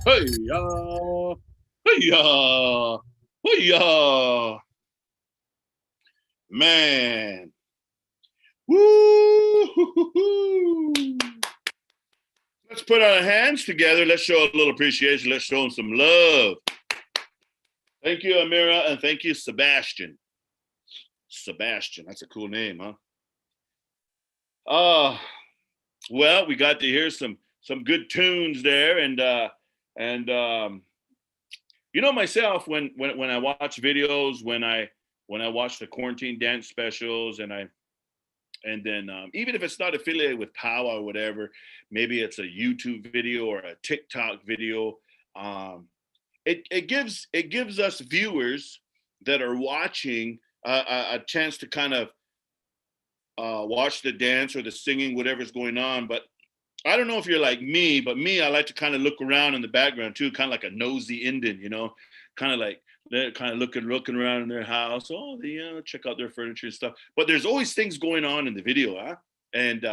Hey-ya, hey-ya, hey-ya. Man. Woo! Let's put our hands together. Let's show a little appreciation. Let's show them some love. Thank you, Amira, and thank you, Sebastian. Sebastian, that's a cool name, huh? Well, we got to hear some good tunes there, and you know, myself, when I watch videos, when I watch the quarantine dance specials, and then even if it's not affiliated with Powwow or whatever, maybe it's a YouTube video or a TikTok video. It gives us viewers that are watching a chance to kind of watch the dance or the singing, whatever's going on. But I don't know if you're like me, but me, I like to kind of look around in the background too, kind of like a nosy Indian, you know, kind of like they're kind of looking around in their house. Oh, check out their furniture and stuff. But there's always things going on in the video, huh? And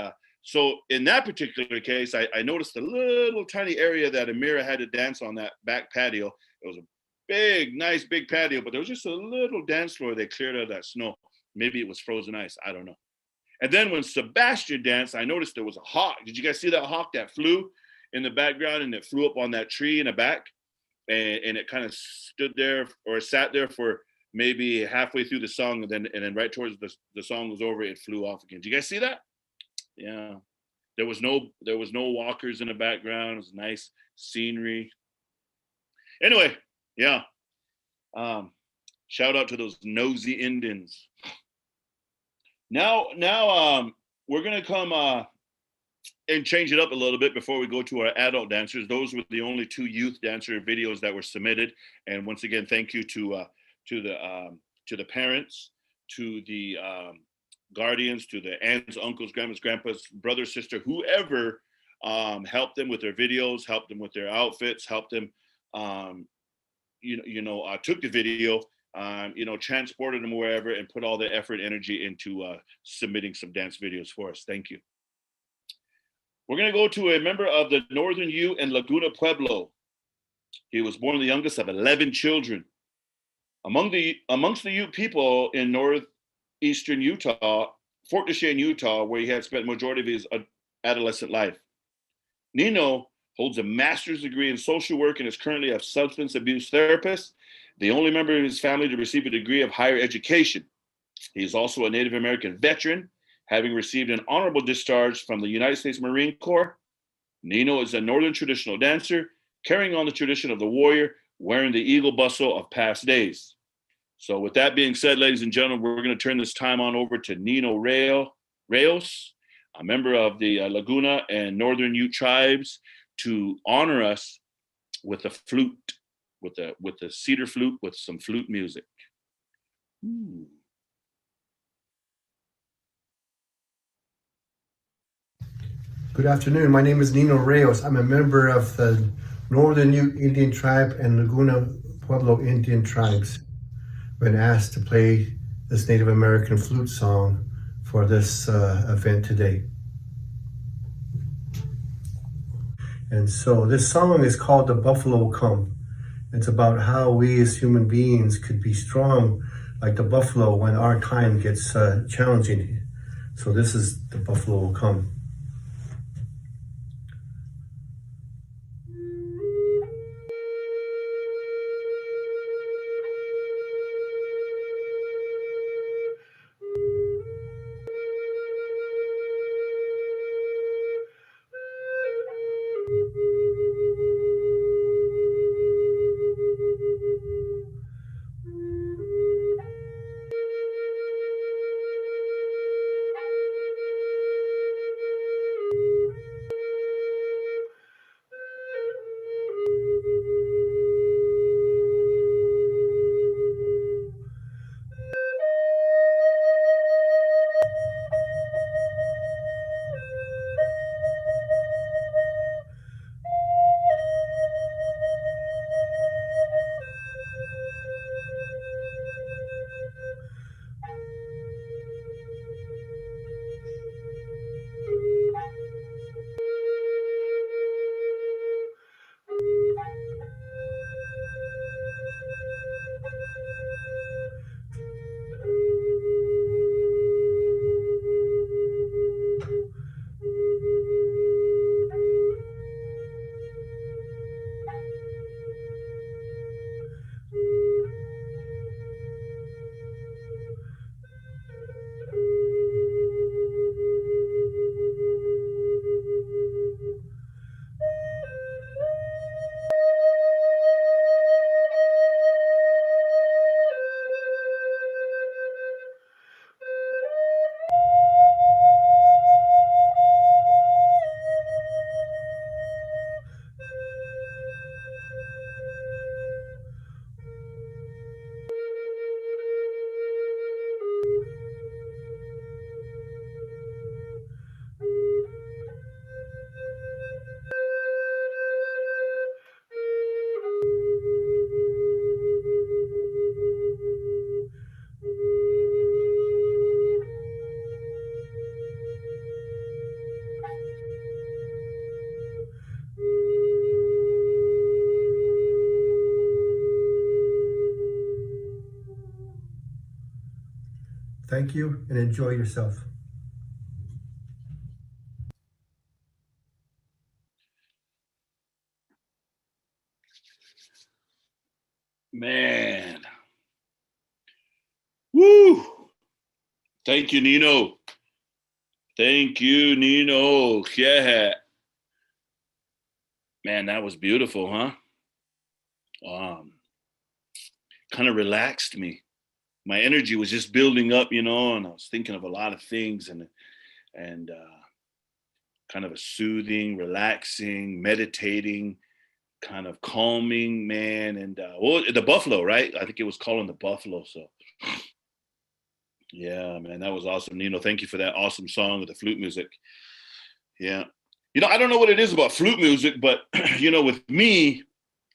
so in that particular case, I noticed a little tiny area that Amira had to dance on that back patio. It was a big, nice big patio, but there was just a little dance floor they cleared out of that snow. Maybe it was frozen ice. I don't know. And then when Sebastian danced, I noticed there was a hawk. Did you guys see that hawk that flew in the background, and it flew up on that tree in the back? And it kind of stood there or sat there for maybe halfway through the song, and then right towards the song was over, it flew off again. Did you guys see that? Yeah. There was no walkers in the background. It was nice scenery. Anyway, yeah. Shout out to those nosy Indians. Now, we're gonna come and change it up a little bit before we go to our adult dancers. Those were the only 2 youth dancer videos that were submitted. And once again, thank you to the parents, to the guardians, to the aunts, uncles, grandmas, grandpas, brother, sister, whoever helped them with their videos, helped them with their outfits, helped them, took the video transported them wherever and put all the effort, energy into submitting some dance videos for us. Thank you. We're going to go to a member of the Northern Ute and Laguna Pueblo. He was born the youngest of 11 children. Amongst the Ute people in northeastern Utah, Fort Duchesne, Utah, where he had spent the majority of his adolescent life. Nino holds a master's degree in social work and is currently a substance abuse therapist, the only member of his family to receive a degree of higher education. He is also a Native American veteran, having received an honorable discharge from the United States Marine Corps. Nino is a Northern traditional dancer, carrying on the tradition of the warrior, wearing the eagle bustle of past days. So with that being said, ladies and gentlemen, we're going to turn this time on over to Nino Reyes, a member of the Laguna and Northern Ute tribes, to honor us with a flute, with the cedar flute, with some flute music. Ooh. Good afternoon. My name is Nino Reyes. I'm a member of the Northern Ute Indian tribe and Laguna Pueblo Indian tribes. Been asked to play this Native American flute song for this event today. And so this song is called The Buffalo Will Come. It's about how we as human beings could be strong like the buffalo when our time gets challenging. So this is The Buffalo Will Come. Thank you and enjoy yourself. Man. Woo! Thank you, Nino. Thank you, Nino. Yeah. Man, that was beautiful, huh? Kind of relaxed me. My energy was just building up, and I was thinking of a lot of things and kind of a soothing, relaxing, meditating, kind of calming, man. And the buffalo, right? I think it was calling the buffalo. So yeah, man, that was awesome. Nino, thank you for that awesome song with the flute music. Yeah. I don't know what it is about flute music, but with me,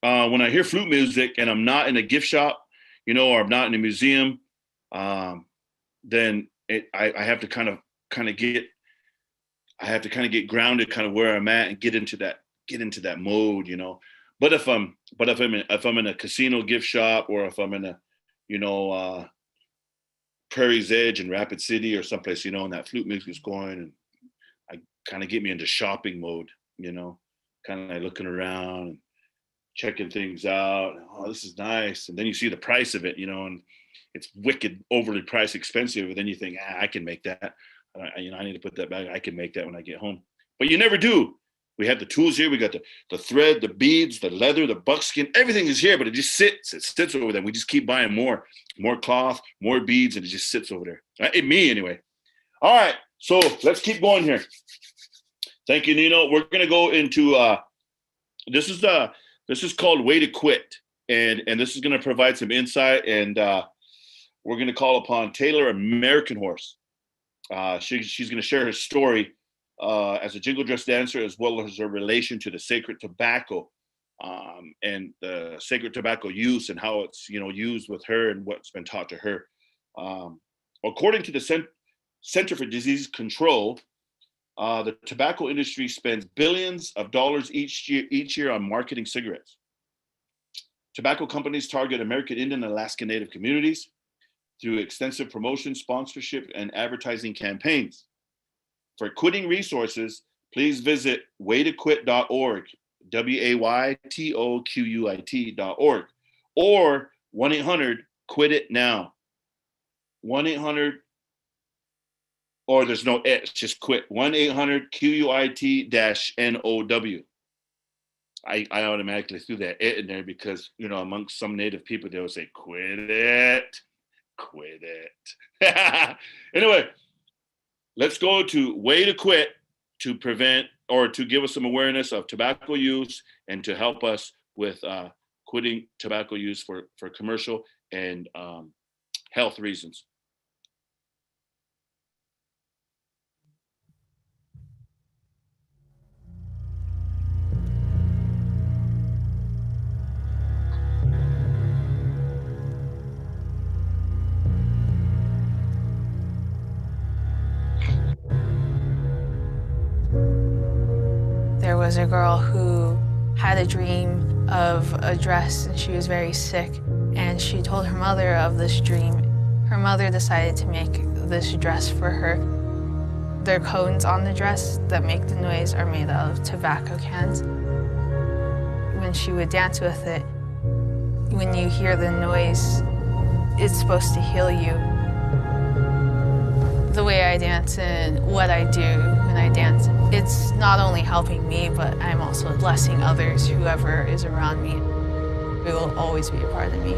when I hear flute music and I'm not in a gift shop, you know, or I'm not in a museum, then I have to kind of get grounded kind of where I'm at and get into that mode, you know. But if I'm in a casino gift shop, or if I'm in a, you know, Prairie's Edge in Rapid City or someplace, you know, and that flute music is going, and I kind of get me into shopping mode, you know, kind of looking around and checking things out. Oh, this is nice. And then you see the price of it, you know, and it's wicked overly priced expensive. And then you think, I can make that. You know, I need to put that back. I can make that when I get home. But you never do. We have the tools here. We got the thread, the beads, the leather, the buckskin. Everything is here, but it just sits. It sits over there. We just keep buying more cloth, more beads, and it just sits over there. Me, anyway. All right. So let's keep going here. Thank you, Nino. We're going to go into, this is called Way to Quit. And this is going to provide some insight. And we're going to call upon Taylor American Horse. She's going to share her story as a jingle dress dancer, as well as her relation to the sacred tobacco, and the sacred tobacco use, and how it's, you know, used with her and what's been taught to her. According to the Center for Disease Control, the tobacco industry spends billions of dollars each year on marketing cigarettes. Tobacco companies target American Indian and Alaska Native communities through extensive promotion, sponsorship, and advertising campaigns. For quitting resources, please visit waytoquit.org, WAYTOQUIT.org, or 1-800-QUIT-IT-NOW. 1-800, or there's no it, it's just quit. 1-800-QUIT-NOW. I automatically threw that it in there because, you know, amongst some Native people, they would say, quit it. Anyway, let's go to Way to Quit to prevent, or to give us some awareness of tobacco use, and to help us with quitting tobacco use for commercial and health reasons. There was a girl who had a dream of a dress, and she was very sick, and she told her mother of this dream. Her mother decided to make this dress for her. Their cones on the dress that make the noise are made out of tobacco cans. When she would dance with it, when you hear the noise, it's supposed to heal you. The way I dance and what I do when I dance, it's not only helping me, but I'm also blessing others, whoever is around me. It will always be a part of me.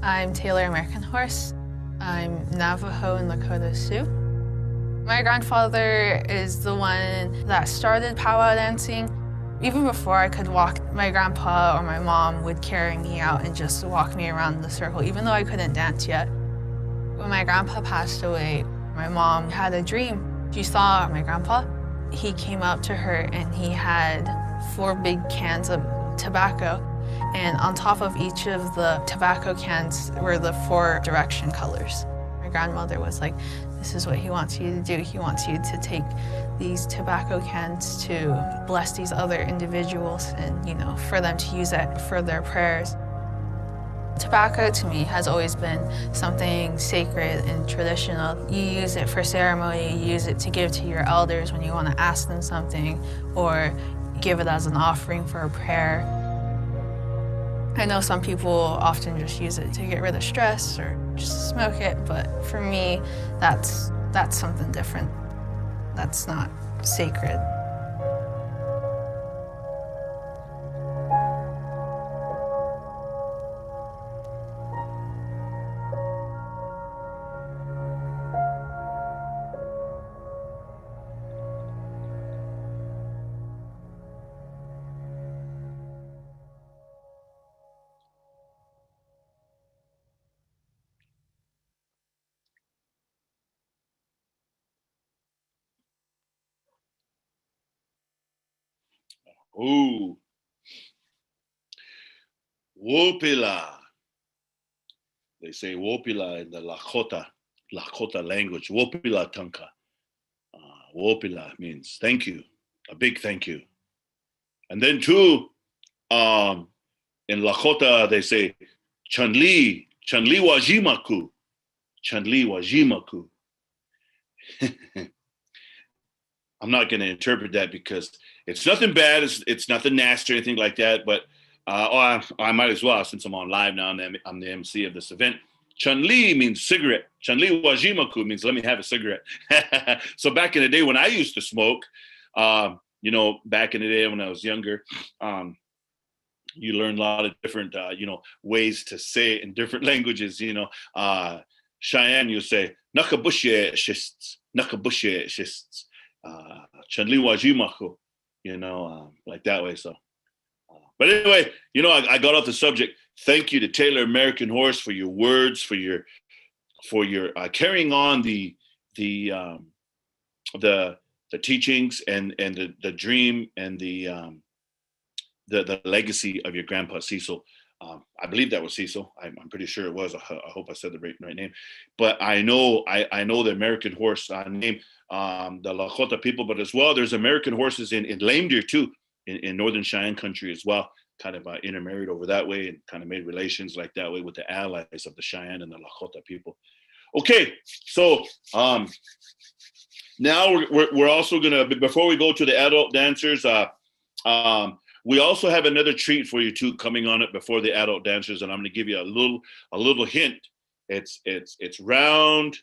I'm Taylor American Horse. I'm Navajo and Lakota Sioux. My grandfather is the one that started powwow dancing. Even before I could walk, my grandpa or my mom would carry me out and just walk me around the circle, even though I couldn't dance yet. When my grandpa passed away, my mom had a dream. She saw my grandpa. He came up to her and he had 4 big cans of tobacco. And on top of each of the tobacco cans were the 4 direction colors. My grandmother was like, this is what he wants you to do. He wants you to take these tobacco cans to bless these other individuals and, you know, for them to use it for their prayers. Tobacco to me has always been something sacred and traditional. You use it for ceremony, you use it to give to your elders when you want to ask them something, or give it as an offering for a prayer. I know some people often just use it to get rid of stress or just smoke it, but for me, that's something different. That's not sacred. Ooh. Wopila. They say Wopila in the Lakota language. Wopila tanka. Wopila means thank you, a big thank you. And then too, in Lakota they say Chanli wajimaku. Chanli wajimaku. I'm not going to interpret that because it's nothing bad. It's nothing nasty or anything like that. But I might as well, since I'm on live now and I'm the MC of this event. Chanli means cigarette. Chanli wajimaku means let me have a cigarette. So back in the day when I used to smoke, back in the day when I was younger, you learn a lot of different, ways to say it in different languages. Cheyenne, you say nakabushe shists, nakabushe shists. Chanli wajimaku, like that way. So, but anyway, I got off the subject. Thank you to Taylor American Horse for your words, for your carrying on the teachings and the dream and the legacy of your grandpa Cecil. I believe that was Cecil. I'm pretty sure it was. I hope I said the right name. But I know the American Horse name, the Lakota people, but as well, there's American horses in Lame Deer too, in Northern Cheyenne country as well. Kind of intermarried over that way and kind of made relations like that way with the allies of the Cheyenne and the Lakota people. Okay, so now we're also gonna, before we go to the adult dancers, we also have another treat for you too coming on it before the adult dancers, and I'm gonna give you a little hint. It's round.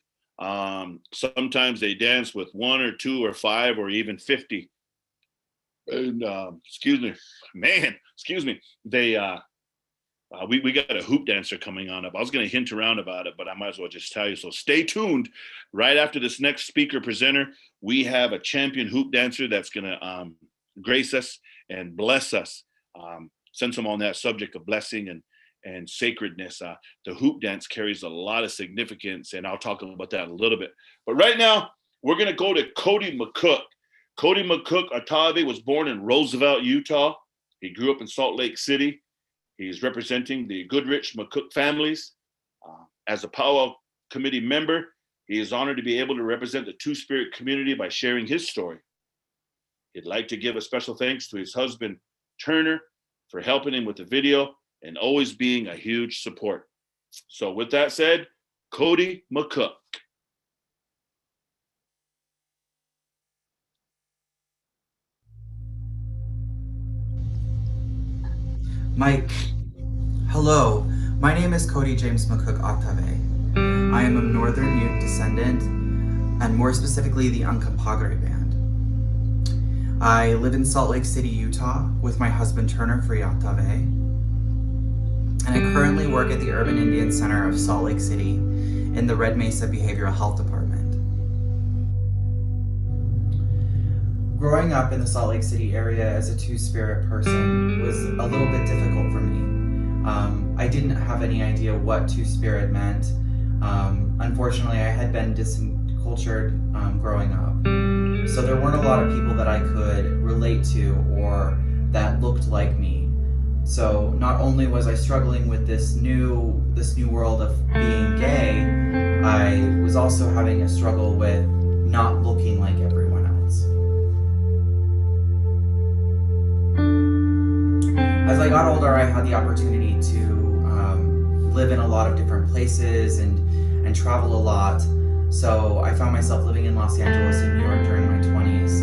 Sometimes they dance with 1 or 2 or 5 or even 50. And excuse me, they we got a hoop dancer coming on up. I was going to hint around about it, but I might as well just tell you. So stay tuned. Right after this next speaker presenter, we have a champion hoop dancer that's going to grace us and bless us. Since I'm on that subject of blessing and sacredness, the hoop dance carries a lot of significance, and I'll talk about that a little bit. But right now, we're going to go to Cody McCook. Cody McCook Atave was born in Roosevelt, Utah. He grew up in Salt Lake City. He's representing the Goodrich McCook families. As a powwow committee member, he is honored to be able to represent the Two-Spirit community by sharing his story. He'd like to give a special thanks to his husband, Turner, for helping him with the video and always being a huge support. So with that said, Cody McCook. Mike, hello. My name is Cody James McCook Octave. I am of Northern Ute descendant, and more specifically the Uncompahgre band. I live in Salt Lake City, Utah, with my husband Turner Free Octave, and I currently work at the Urban Indian Center of Salt Lake City in the Red Mesa Behavioral Health Department. Growing up in the Salt Lake City area as a Two-Spirit person was a little bit difficult for me. I didn't have any idea what Two-Spirit meant. Unfortunately, I had been disencultured growing up. So there weren't a lot of people that I could relate to or that looked like me. So not only was I struggling with this new world of being gay, I was also having a struggle with not looking like everyone else. As I got older, I had the opportunity to live in a lot of different places and travel a lot. So I found myself living in Los Angeles and New York during my 20s.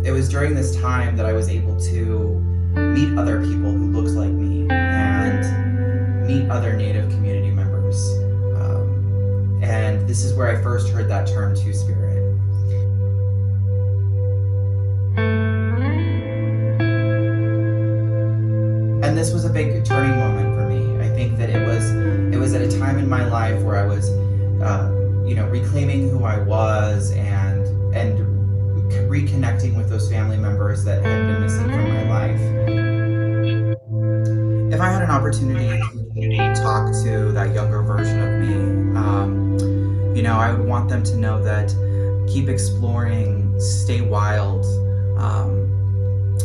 It was during this time that I was able to meet other people who looked like me and meet other Native community members. And this is where I first heard that term Two-Spirit. And this was a big turning moment for me. I think that it was at a time in my life where I was, reclaiming who I was and reconnecting with those family members that had been missing from my life. If I had an opportunity to talk to that younger version of me, I would want them to know that keep exploring, stay wild,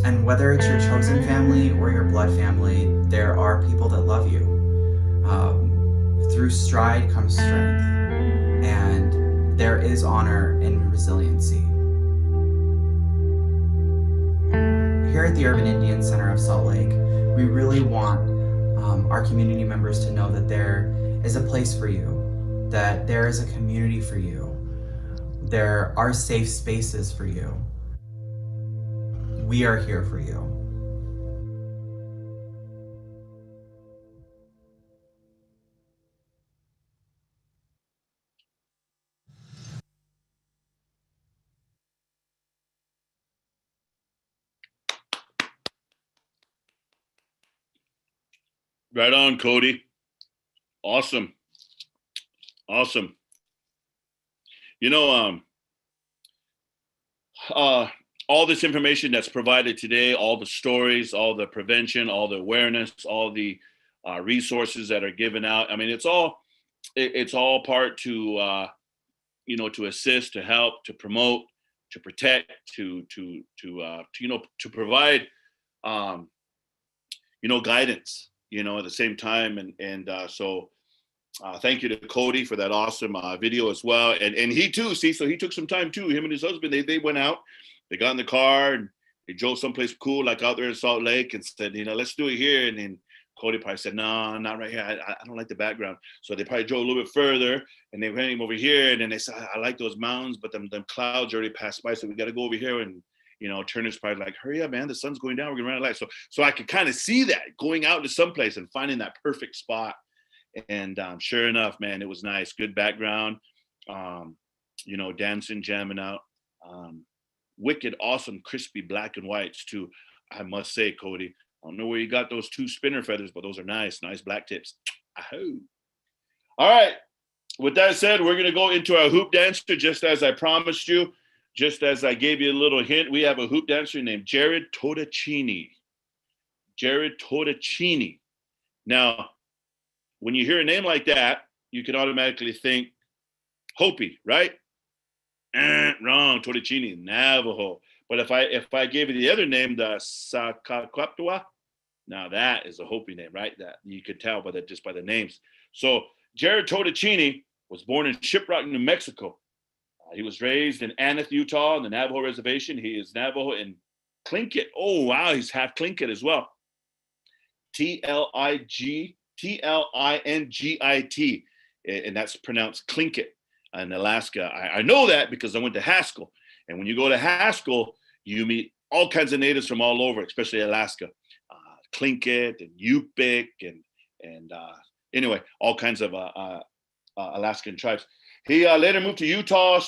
And whether it's your chosen family or your blood family, there are people that love you. Through stride comes strength, and there is honor in resiliency. Here at the Urban Indian Center of Salt Lake, we really want our community members to know that there is a place for you, that there is a community for you, there are safe spaces for you. We are here for you. Right on, Cody. Awesome. Awesome. You know, all this information that's provided today, all the stories, all the prevention, all the awareness, all the resources that are given out. I mean, it's all part to, to assist, to help, to promote, to protect, to provide, guidance, at the same time. So thank you to Cody for that awesome video as well. And he too, so he took some time too. Him and his husband, they went out, they got in the car and they drove someplace cool, like out there in Salt Lake, and said, let's do it here. And then Cody probably said, no, not right here. I don't like the background. So they probably drove a little bit further and they went over here. And then they said, I like those mountains, but them clouds already passed by. So we got to go over here. And, Turner's probably like, hurry up, man, the sun's going down. We're going to run out of light. So I could kind of see that going out to someplace and finding that perfect spot. And sure enough, man, it was nice. Good background, dancing, jamming out. Wicked, awesome, crispy black and whites too. I must say, Cody, I don't know where you got those 2 spinner feathers, but those are nice black tips. Ahoo. All right. With that said, we're going to go into our hoop dancer, just as I promised you. Just as I gave you a little hint, we have a hoop dancer named Jared Tottacini. Jared Tottacini. Now, when you hear a name like that, you can automatically think Hopi, right? Wrong. Tottacini, Navajo. But if I gave you the other name, the Sacaquaptua, now that is a Hopi name, right? That you could tell by the names. So Jared Tottacini was born in Shiprock, New Mexico. He was raised in Aneth, Utah, on the Navajo reservation. He is Navajo and Tlingit. Oh, wow, he's half Tlingit as well. Tlingit, and that's pronounced Tlingit in Alaska. I know that because I went to Haskell. And when you go to Haskell, you meet all kinds of natives from all over, especially Alaska. Tlingit and Yupik and anyway, all kinds of Alaskan tribes. He later moved to Utah,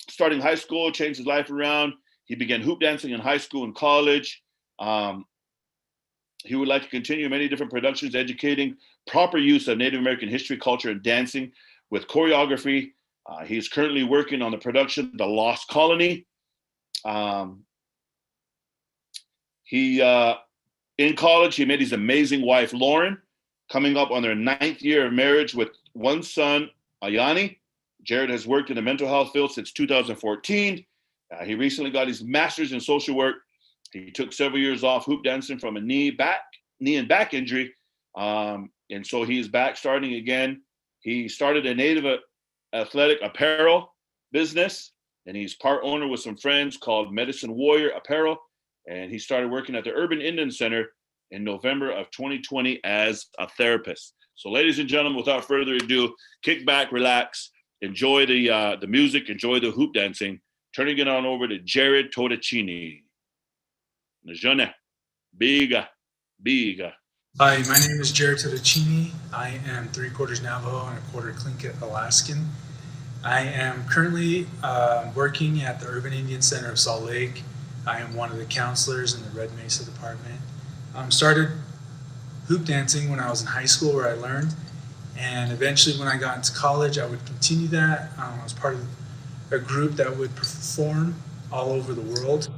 starting high school, changed his life around. He began hoop dancing in high school and college. He would like to continue many different productions, educating proper use of Native American history, culture, and dancing with choreography. He's currently working on the production, The Lost Colony. In college, he met his amazing wife, Lauren, coming up on their 9th year of marriage with one son, Ayani. Jared has worked in the mental health field since 2014. He recently got his master's in social work. He took several years off hoop dancing from a knee and back injury. And so he's back starting again. He started a Native athletic apparel business, and he's part owner with some friends called Medicine Warrior Apparel. And he started working at the Urban Indian Center in November of 2020 as a therapist. So ladies and gentlemen, without further ado, kick back, relax, enjoy the music, enjoy the hoop dancing, turning it on over to Jared Tottacini. Najone, biga. Hi, my name is Jared Tottacini. I am 3/4 Navajo and 1/4 Tlingit Alaskan. I am currently working at the Urban Indian Center of Salt Lake. I am one of the counselors in the Red Mesa department. Started hoop dancing when I was in high school, where I learned, and eventually when I got into college, I would continue that. I was part of a group that would perform all over the world.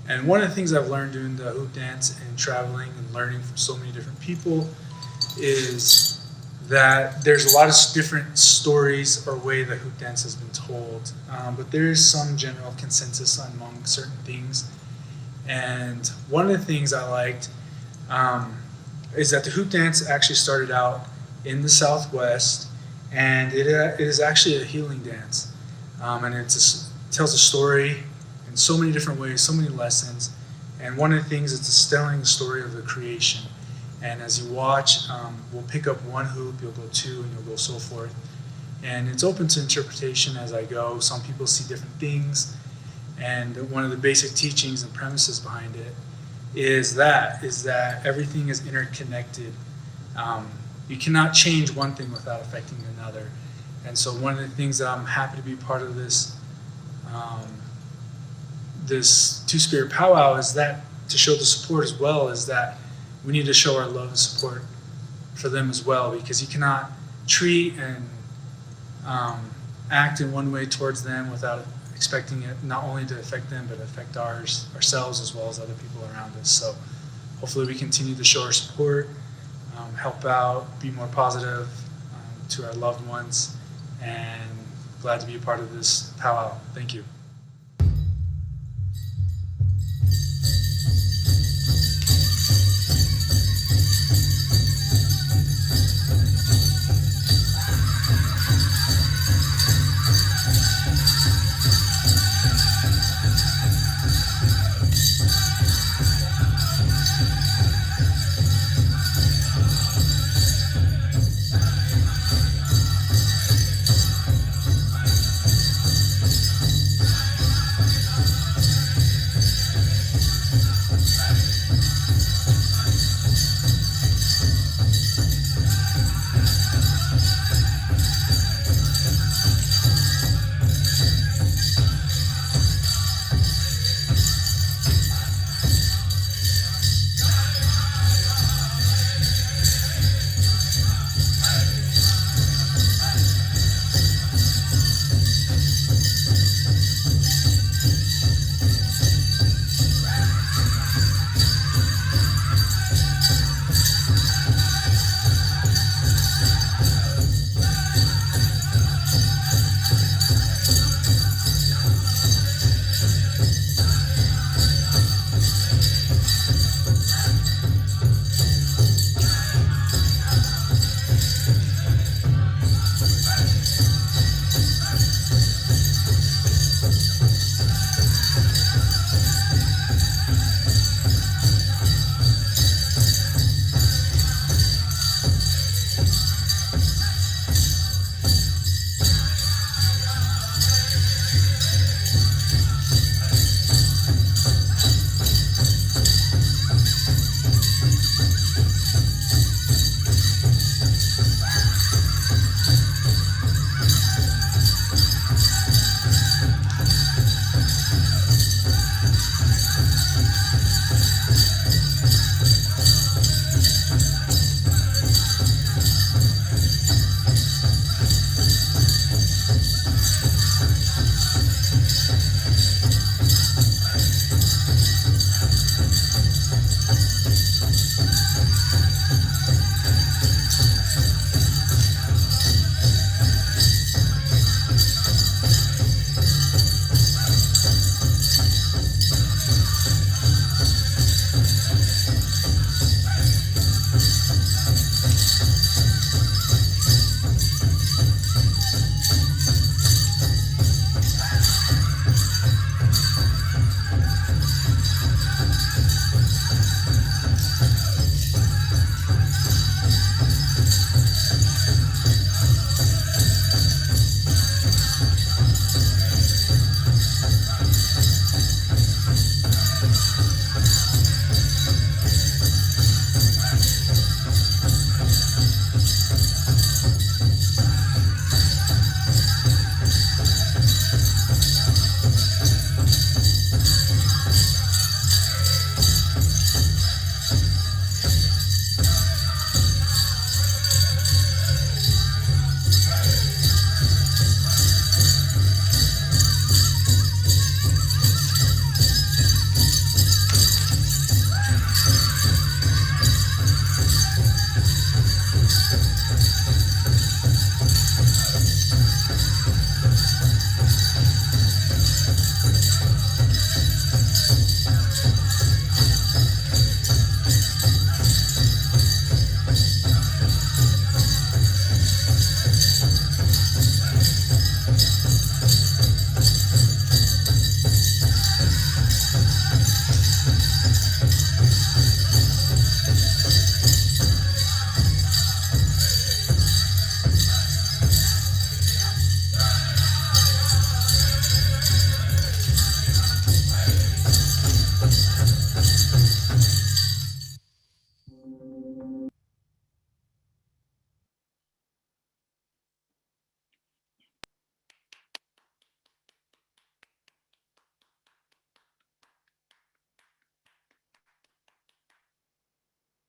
And one of the things I've learned doing the hoop dance and traveling and learning from so many different people is that there's a lot of different stories or way that hoop dance has been told, but there is some general consensus among certain things. And one of the things I liked is that the hoop dance actually started out in the Southwest, and it is actually a healing dance. And it tells a story in so many different ways, so many lessons. And one of the things is telling the story of the creation. And as you watch, we'll pick up one hoop, you'll go two, and you'll go so forth. And it's open to interpretation as I go. Some people see different things. And one of the basic teachings and premises behind it is that everything is interconnected. You cannot change one thing without affecting another. And so one of the things that I'm happy to be part of this this Two-Spirit Powwow is that to show the support as well, is that we need to show our love and support for them as well, because you cannot treat and act in one way towards them without expecting it not only to affect them but affect ourselves as well as other people around us. So hopefully we continue to show our support, help out, be more positive to our loved ones, and glad to be a part of this powwow. Thank you.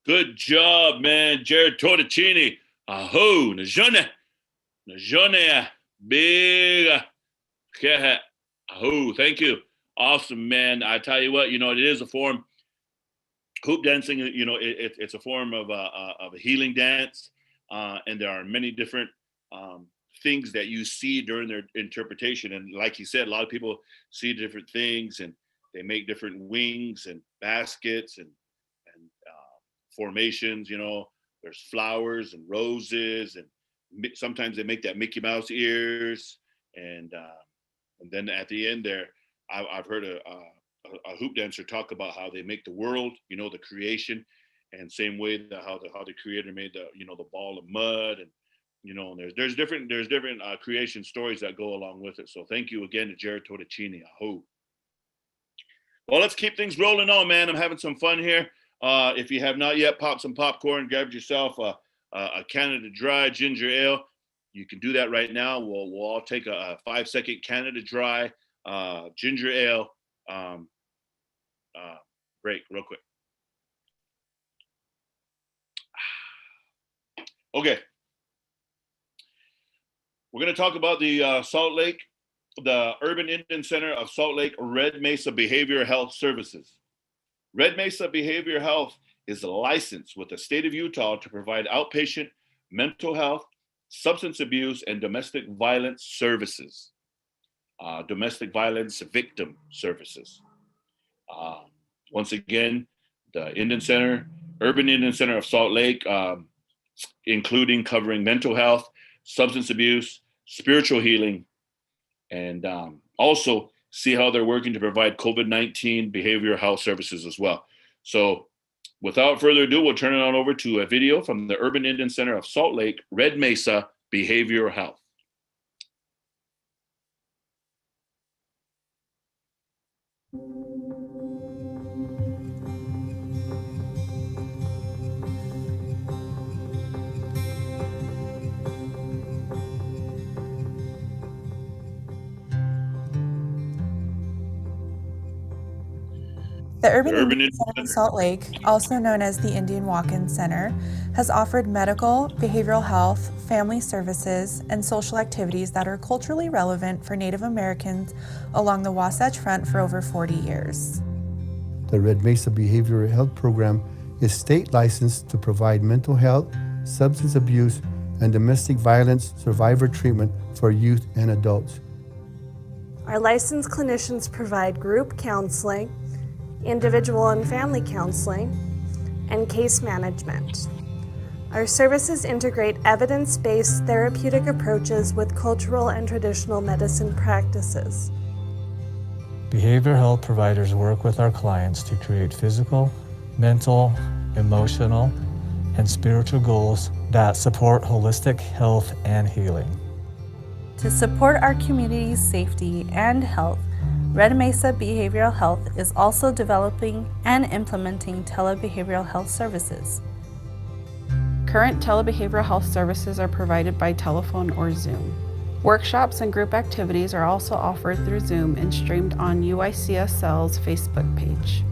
Good job, man. Jared Torticini. Aho, Najone. Najone. Big. Aho, thank you. Awesome, man. I tell you what, it is a form. Hoop dancing, it's a form of a healing dance. And there are many different things that you see during their interpretation. And like you said, a lot of people see different things and they make different wings and baskets and formations. There's flowers and roses, and sometimes they make that Mickey Mouse ears. And then at the end there, I've heard a hoop dancer talk about how they make the world, the creation, and same way that how the creator made the ball of mud, and there's different creation stories that go along with it. So thank you again to Jared Torticini. Aho. Well, let's keep things rolling on, man. I'm having some fun here. If you have not yet popped some popcorn, grab yourself a Canada Dry ginger ale. You can do that right now. We'll all take a 5-second Canada Dry ginger ale break real quick. Okay. We're going to talk about the Salt Lake, the Urban Indian Center of Salt Lake Red Mesa Behavioral Health Services. Red Mesa Behavioral Health is licensed with the state of Utah to provide outpatient mental health, substance abuse, and domestic violence services. Domestic violence victim services. Once again, the Indian Center, Urban Indian Center of Salt Lake, including covering mental health, substance abuse, spiritual healing, and also see how they're working to provide COVID-19 behavioral health services as well. So without further ado, we'll turn it on over to a video from the Urban Indian Center of Salt Lake, Red Mesa Behavioral Health. The Urban Indian Center of Salt Lake, also known as the Indian Walk-In Center, has offered medical, behavioral health, family services, and social activities that are culturally relevant for Native Americans along the Wasatch Front for over 40 years. The Red Mesa Behavioral Health Program is state licensed to provide mental health, substance abuse, and domestic violence survivor treatment for youth and adults. Our licensed clinicians provide group counseling, individual and family counseling, and case management. Our services integrate evidence-based therapeutic approaches with cultural and traditional medicine practices. Behavioral health providers work with our clients to create physical, mental, emotional, and spiritual goals that support holistic health and healing. To support our community's safety and health, Red Mesa Behavioral Health is also developing and implementing telebehavioral health services. Current telebehavioral health services are provided by telephone or Zoom. Workshops and group activities are also offered through Zoom and streamed on UICSL's Facebook page.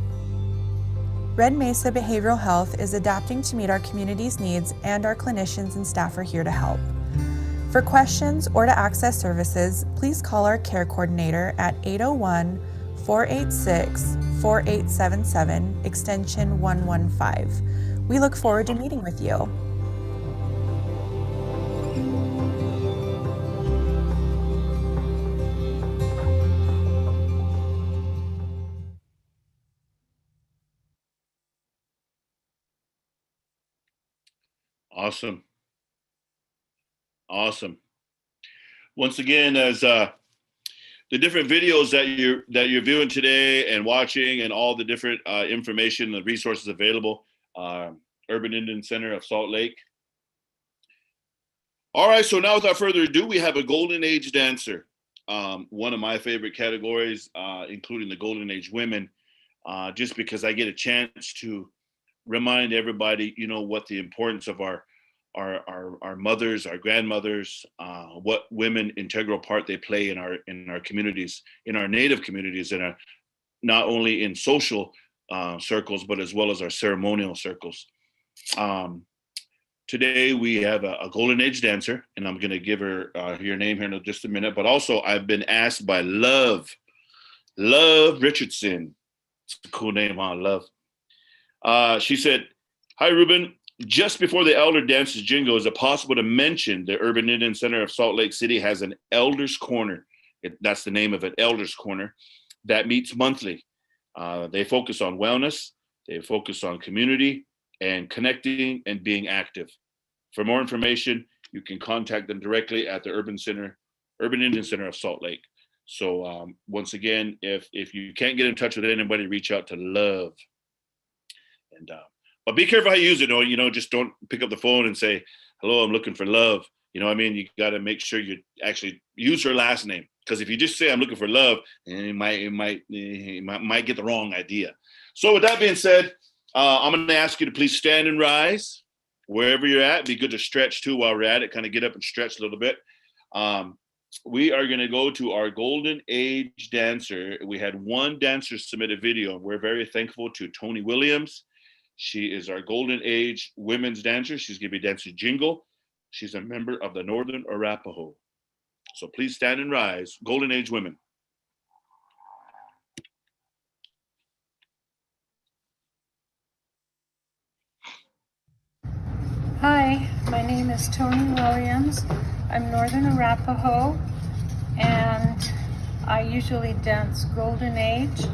Red Mesa Behavioral Health is adapting to meet our community's needs, and our clinicians and staff are here to help. For questions or to access services, please call our care coordinator at 801-486-4877, extension 115. We look forward to meeting with you. Awesome. Awesome. Once again, as the different videos that you're viewing today and watching, and all the different information and resources available, Urban Indian Center of Salt Lake. All right, so now without further ado, we have a Golden Age dancer. One of my favorite categories, including the Golden Age women, just because I get a chance to remind everybody, what the importance of our mothers, our grandmothers, what women integral part they play in our communities, in our Native communities, and not only in social circles, but as well as our ceremonial circles. Today we have a Golden Age dancer, and I'm going to give her your name here in just a minute. But also, I've been asked by Love Richardson. It's a cool name, huh? Love. She said, "Hi, Ruben. Just before the Elder Dances jingle, is it possible to mention the Urban Indian Center of Salt Lake City has an Elders Corner? That's the name of it, Elders Corner, that meets monthly. They focus on wellness, they focus on community and connecting and being active. For more information, you can contact them directly at the Urban Indian Center of Salt Lake. So once again, if you can't get in touch with anybody, reach out to Love. And but be careful how you use it. Or, just don't pick up the phone and say, "Hello, I'm looking for Love." You know what I mean? You got to make sure you actually use her last name. Because if you just say, "I'm looking for Love," it might get the wrong idea. So with that being said, I'm going to ask you to please stand and rise wherever you're at. It'd be good to stretch too while we're at it. Kind of get up and stretch a little bit. We are going to go to our Golden Age dancer. We had one dancer submit a video, and we're very thankful to Tony Williams. She is our Golden Age women's dancer. She's going to be dancing jingle. She's a member of the Northern Arapaho. So please stand and rise, Golden Age women. Hi, my name is Tony Williams. I'm Northern Arapaho, and I usually dance Golden Age.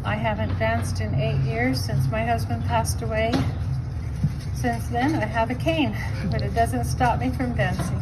I haven't danced in 8 years since my husband passed away. Since then, I have a cane, but it doesn't stop me from dancing.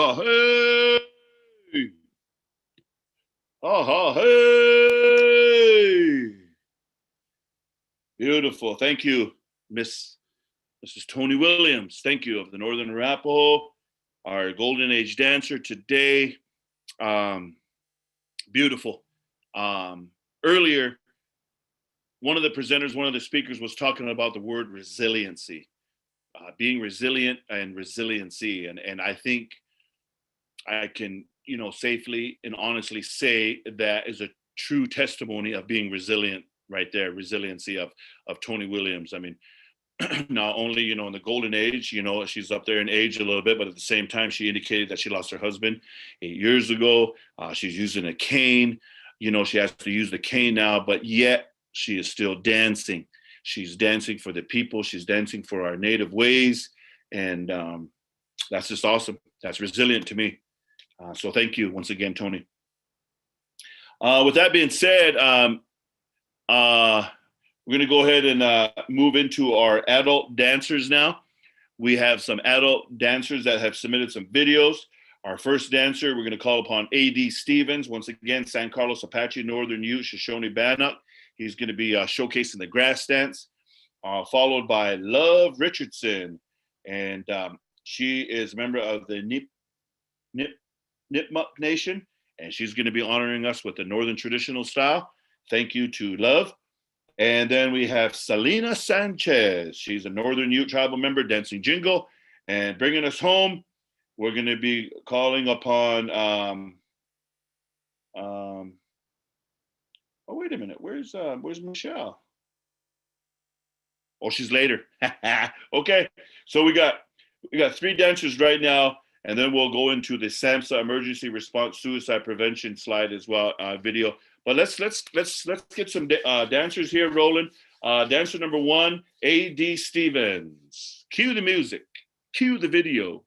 Oh, hey! Oh, hey! Beautiful. Thank you, Mrs. Tony Williams. Thank you, of the Northern Arapaho, our Golden Age dancer today. Beautiful. Earlier, one of the presenters, one of the speakers was talking about the word resiliency, being resilient and resiliency. And I think I can, safely and honestly say that is a true testimony of being resilient right there, resiliency of Tony Williams. I mean, not only, in the golden age, she's up there in age a little bit, but at the same time, she indicated that she lost her husband 8 years ago. She's using a cane. She has to use the cane now, but yet she is still dancing. She's dancing for the people. She's dancing for our native ways. And that's just awesome. That's resilient to me. So thank you once again, Tony. With that being said, we're going to go ahead and move into our adult dancers now. We have some adult dancers that have submitted some videos. Our first dancer, we're going to call upon A.D. Stevens, once again, San Carlos Apache, Northern Ute, Shoshone Bannock. He's going to be showcasing the grass dance, followed by Love Richardson. And she is a member of the Nipmuc Nation, and she's going to be honoring us with the Northern traditional style. Thank you to Love. And then we have Selena Sanchez. She's a Northern Ute tribal member, dancing jingle. And bringing us home, we're going to be calling upon, oh, wait a minute. Where's Michelle? Oh, she's later. Okay. So we got 3 dancers right now, and then we'll go into the SAMHSA emergency response suicide prevention slide as well, video. But let's get some dancers here rolling. Dancer number 1, A.D. Stevens. Cue the music. Cue the video.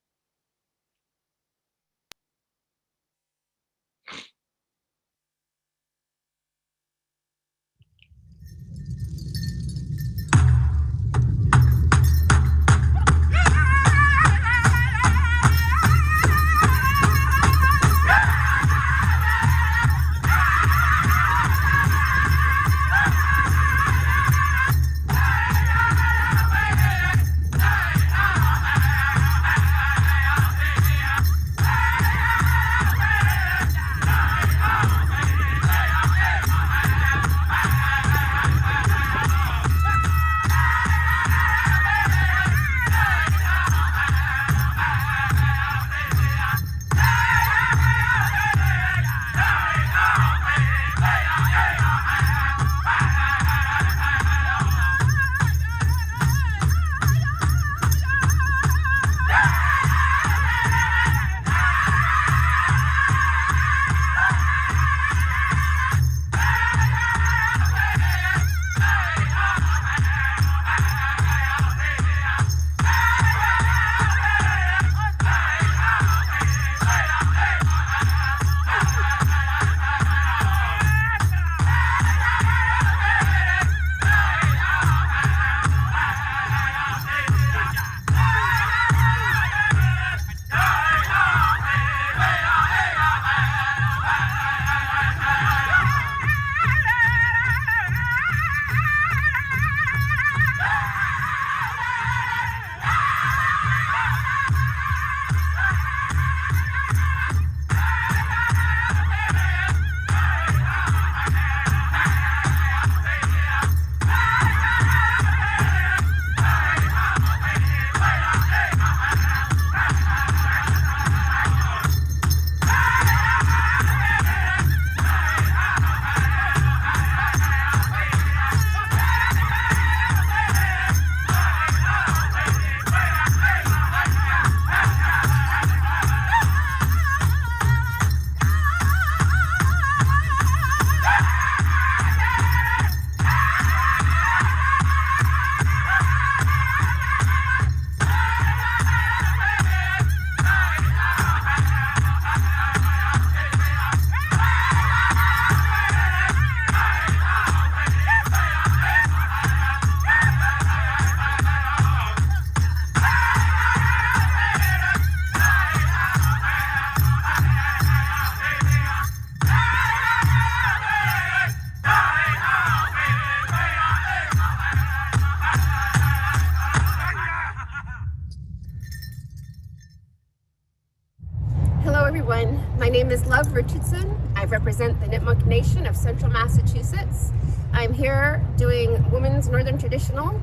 My name is Love Richardson. I represent the Nipmuc Nation of Central Massachusetts. I'm here doing Women's Northern Traditional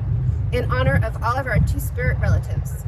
in honor of all of our Two-Spirit relatives.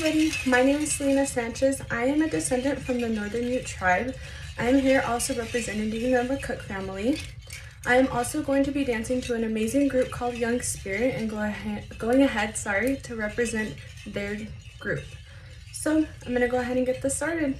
everybody, my name is Selena Sanchez. I am a descendant from the Northern Ute tribe. I am here also representing the Cook family. I am also going to be dancing to an amazing group called Young Spirit and going ahead to represent their group. So I'm going to go ahead and get this started.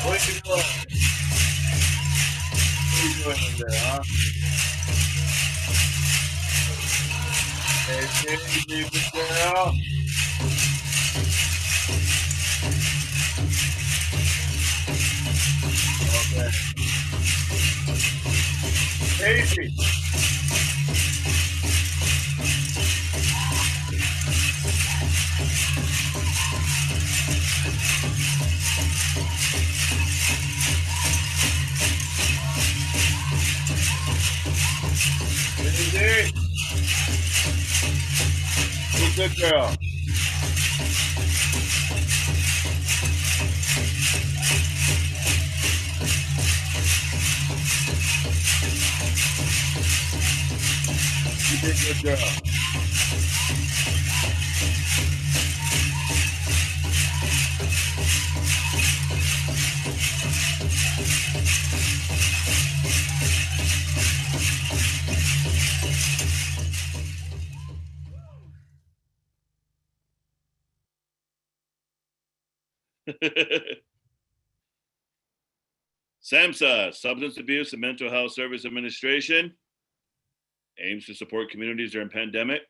What are you doing? What are you doing over there, huh? Hey, good girl. Okay. Casey. Casey. Good girl. You did good girl. SAMHSA, Substance Abuse and Mental Health Service Administration, aims to support communities during pandemic,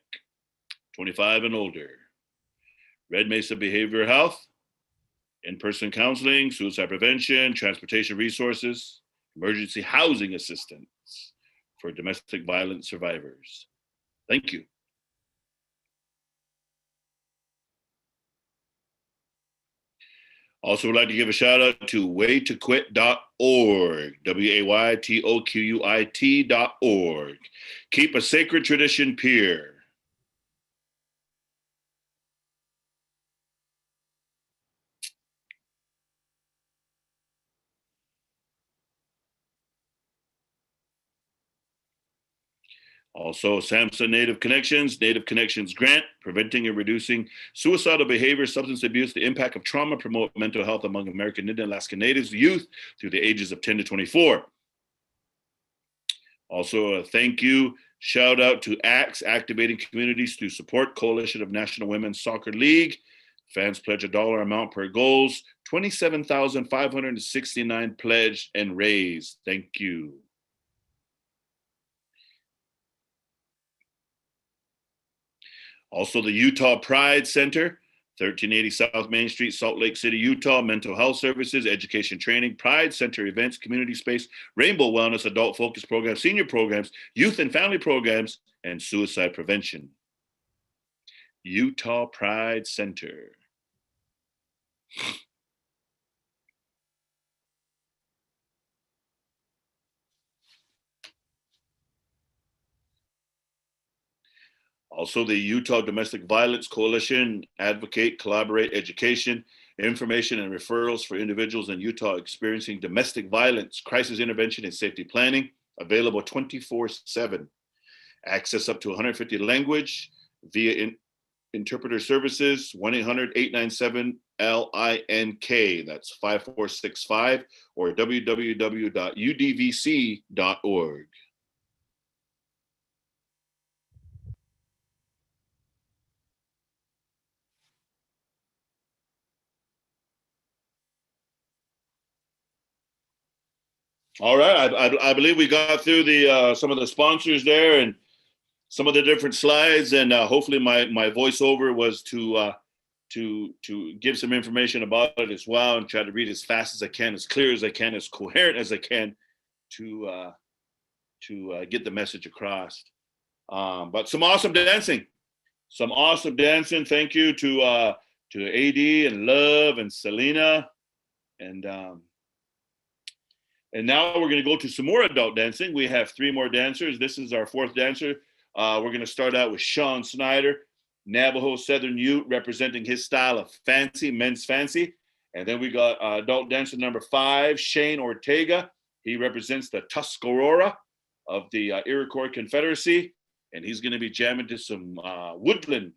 25 and older. Red Mesa Behavioral Health, in-person counseling, suicide prevention, transportation resources, emergency housing assistance for domestic violence survivors. Thank you. Also would like to give a shout out to waytoquit.org, WAYTOQUIT.org. Keep a sacred tradition pure. Also, SAMHSA Native Connections Grant, preventing and reducing suicidal behavior, substance abuse, the impact of trauma, promote mental health among American Indian Alaska Natives youth through the ages of 10 to 24. Also, a thank you, shout out to ACTS, Activating Communities Through Support, Coalition of National Women's Soccer League. Fans pledge $1 amount per goals, 27,569 pledged and raised. Thank you. Also, the Utah Pride Center, 1380 South Main Street, Salt Lake City, Utah, mental health services, education training, Pride Center events, community space, rainbow wellness, adult focus programs, senior programs, youth and family programs, and suicide prevention. Utah Pride Center. Also, the Utah Domestic Violence Coalition, advocate, collaborate, education, information, and referrals for individuals in Utah experiencing domestic violence, crisis intervention, and safety planning, available 24/7. Access up to 150 language via interpreter services, 1-800-897-LINK, that's 5465, or www.udvc.org. All right, I believe we got through the some of the sponsors there and some of the different slides, and hopefully my voiceover was to give some information about it as well, and try to read as fast as I can, as clear as I can, as coherent as I can, to get the message across. But some awesome dancing. Thank you to AD and Love and Selena, and now we're going to go to some more adult dancing. We have 3 more dancers. This is our 4th dancer. We're going to start out with Sean Snyder, Navajo Southern Ute, representing his style of fancy, men's fancy. And then we got adult dancer number 5, Shane Ortega. He represents the Tuscarora of the Iroquois Confederacy. And he's going to be jamming to some woodland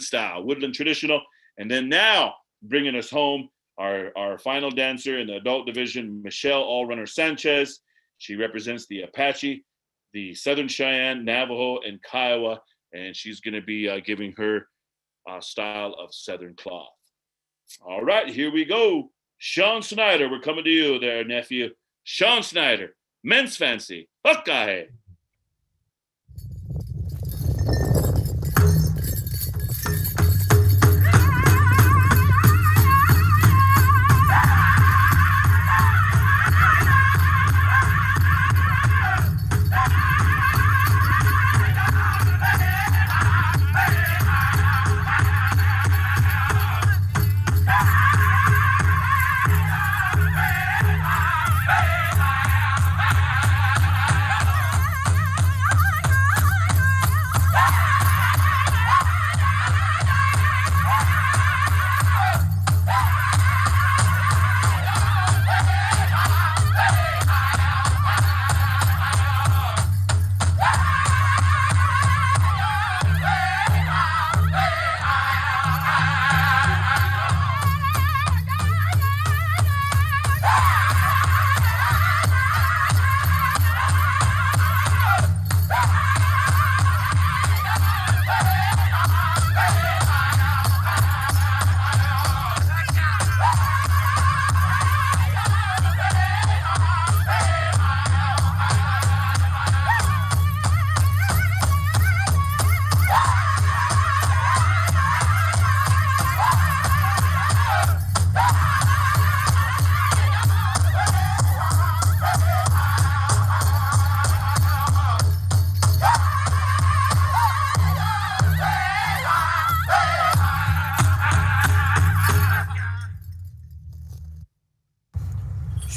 style, woodland traditional. And then now, bringing us home, our final dancer in the adult division, Michelle Allrunner Sanchez. She represents the Apache, the Southern Cheyenne, Navajo, and Kiowa, and she's going to be giving her style of Southern cloth. All right, here we go. Sean Snyder, we're coming to you there, nephew. Sean Snyder, Men's Fancy, Hawkeye.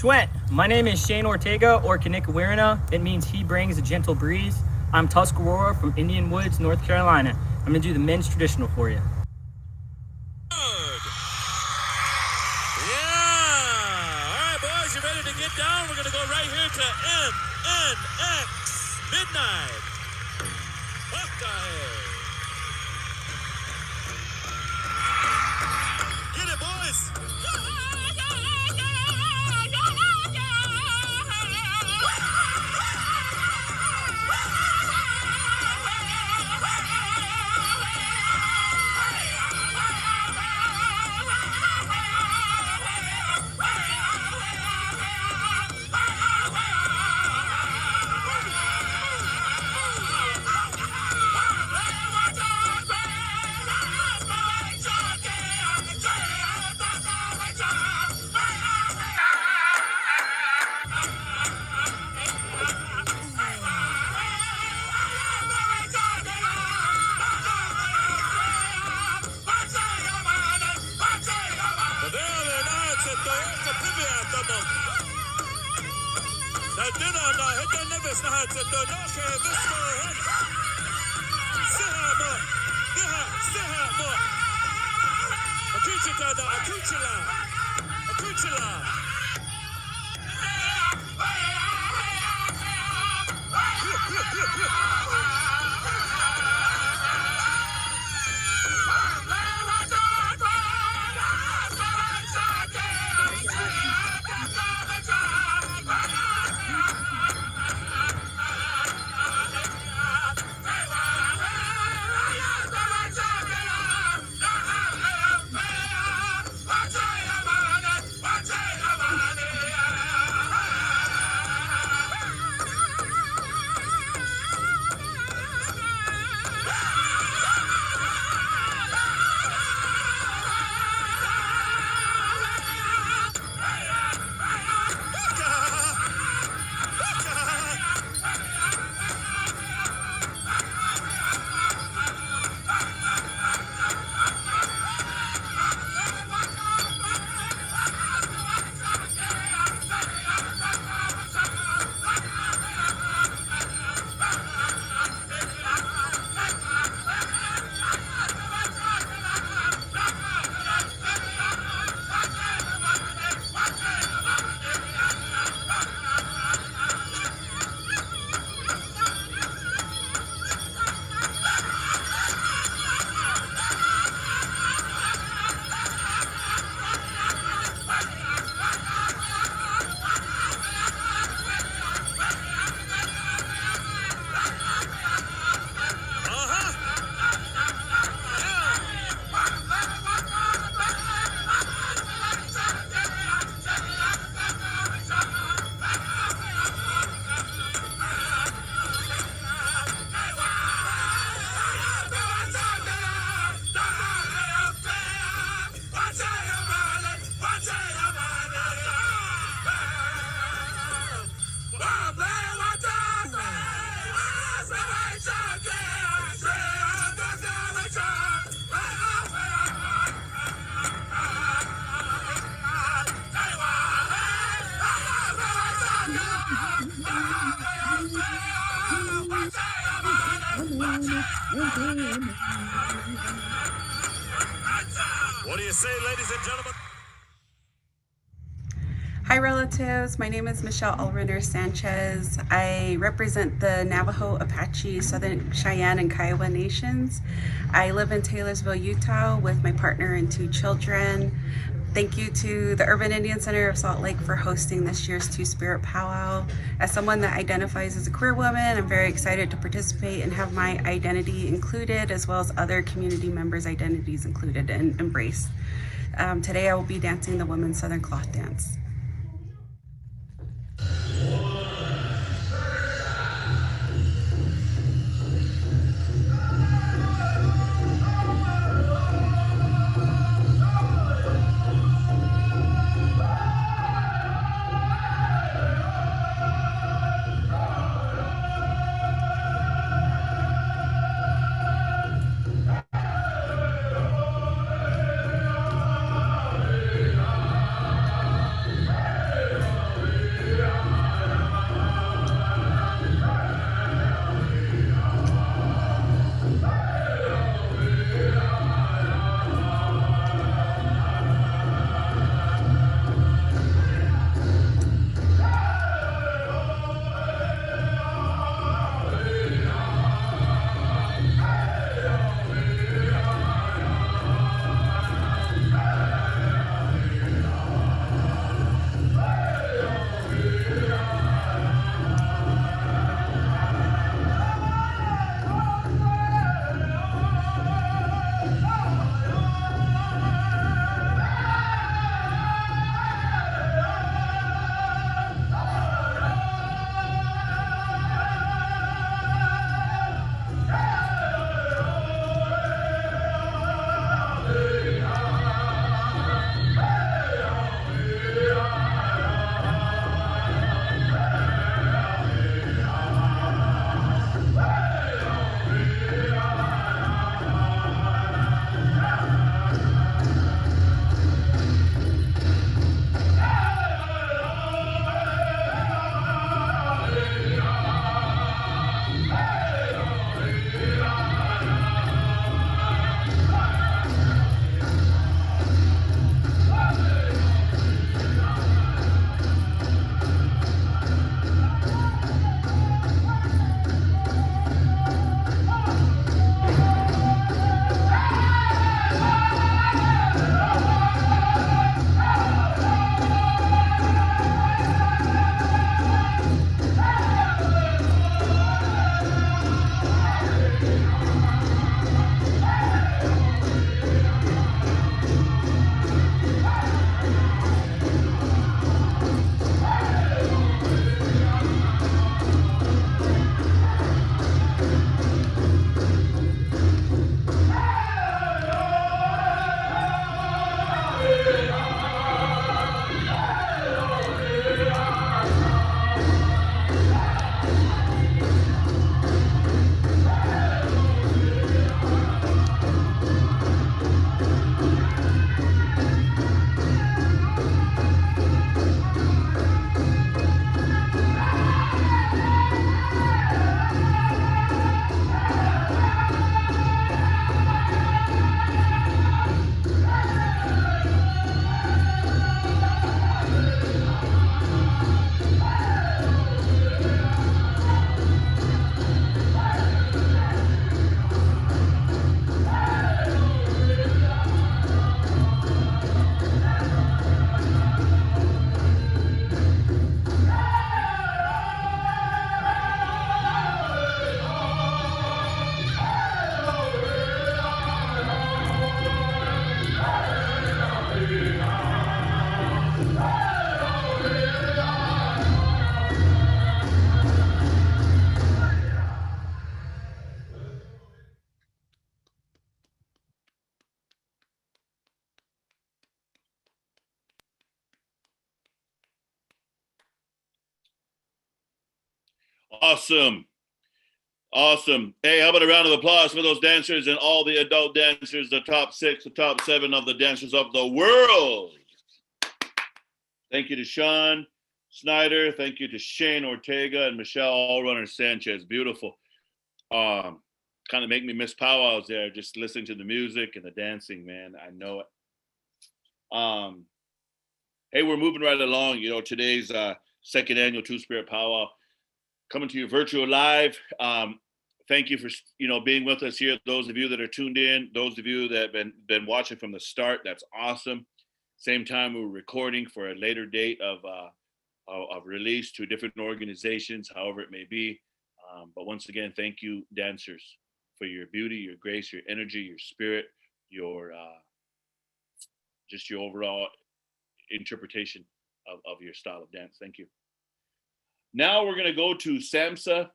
Schwent, my name is Shane Ortega or Kanikawirina. It means he brings a gentle breeze. I'm Tuscarora from Indian Woods, North Carolina. I'm gonna do the men's traditional for you. Yeah! All right, boys, you ready to get down? We're gonna go right here to MNX Midnight. Hawkeye. Get it, boys! What do you say, ladies and gentlemen? Hi relatives, my name is Michelle Alrinder Sanchez. I represent the Navajo, Apache, Southern Cheyenne, and Kiowa nations. I live in Taylorsville, Utah with my partner and 2 children. Thank you to the Urban Indian Center of Salt Lake for hosting this year's Two Spirit Powwow. As someone that identifies as a queer woman, I'm very excited to participate and have my identity included, as well as other community members' identities included and embraced. Today I will be dancing the Women's Southern Cloth Dance. Awesome. Awesome. Hey, how about a round of applause for those dancers and all the adult dancers, the top 6, the top 7 of the dancers of the world. Thank you to Sean Snyder. Thank you to Shane Ortega and Michelle Allrunner Sanchez. Beautiful. kind of make me miss powwows there, just listening to the music and the dancing, man. I know it. Hey, we're moving right along. You know, today's second annual Two Spirit Powwow coming to you virtual live. Thank you for, you know, being with us here. Those of you that are tuned in, those of you that have been watching from the start, that's awesome. Same time, we're recording for a later date of release to different organizations, however it may be. But once again, thank you, dancers, for your beauty, your grace, your energy, your spirit, your just your overall interpretation of your style of dance. Thank you. Now we're going to go to SAMHSA,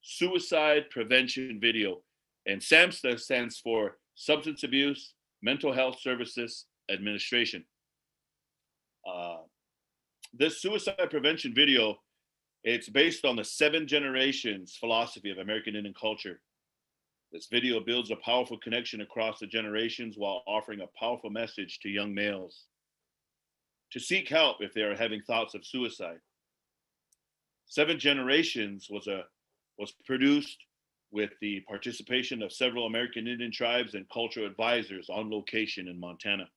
Suicide Prevention Video. And SAMHSA stands for Substance Abuse Mental Health Services Administration. This suicide prevention video, it's based on the 7 generations philosophy of American Indian culture. This video builds a powerful connection across the generations while offering a powerful message to young males to seek help if they are having thoughts of suicide. 7 Generations was produced with the participation of several American Indian tribes and cultural advisors on location in Montana.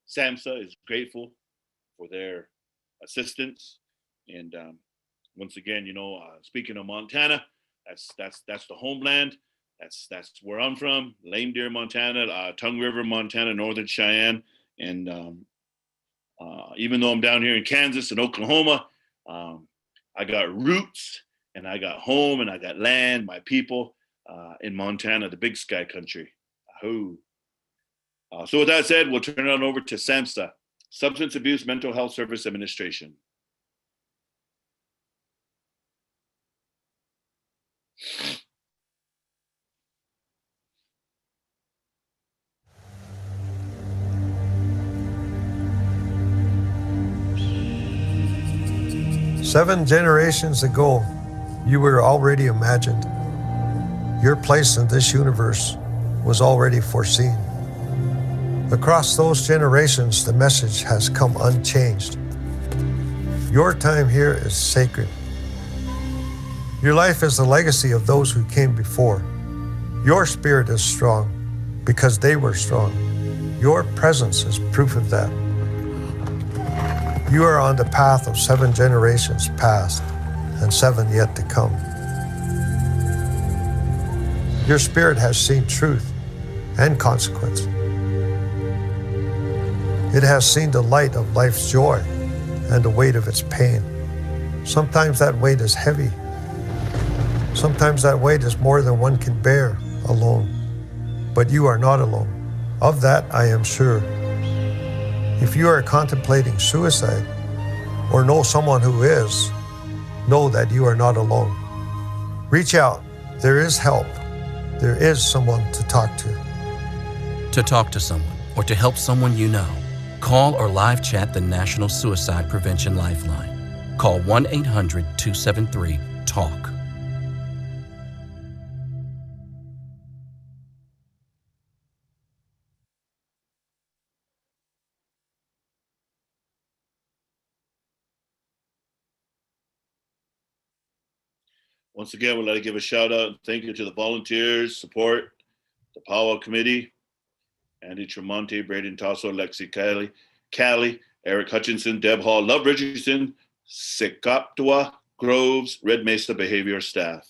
SAMHSA is grateful for their assistance. And once again, you know, speaking of Montana, that's the homeland. That's where I'm from, Lame Deer, Montana, Tongue River, Montana, Northern Cheyenne. And even though I'm down here in Kansas and Oklahoma, I got roots and I got home and I got land, my people in Montana, the big sky country. Ahoo. So with that said, we'll turn it on over to SAMHSA, Substance Abuse Mental Health Service Administration. Seven generations ago, you were already imagined. Your place in this universe was already foreseen. Across those generations, the message has come unchanged. Your time here is sacred. Your life is the legacy of those who came before. Your spirit is strong because they were strong. Your presence is proof of that. You are on the path of 7 generations past and 7 yet to come. Your spirit has seen truth and consequence. It has seen the light of life's joy and the weight of its pain. Sometimes that weight is heavy. Sometimes that weight is more than one can bear alone. But you are not alone. Of that I am sure. If you are contemplating suicide or know someone who is, know that you are not alone. Reach out. There is help. There is someone to talk to. To talk to someone or to help someone you know, call or live chat the National Suicide Prevention Lifeline. Call 1-800-273-TALK. Once again, we'd like to give a shout out and thank you to the volunteers, support, the powwow committee, Andy Tremonti, Braden Tasso, Lexi Callie, Eric Hutchinson, Deb Hall, Love Richardson, Sekaptua, Groves, Red Mesa Behavior staff.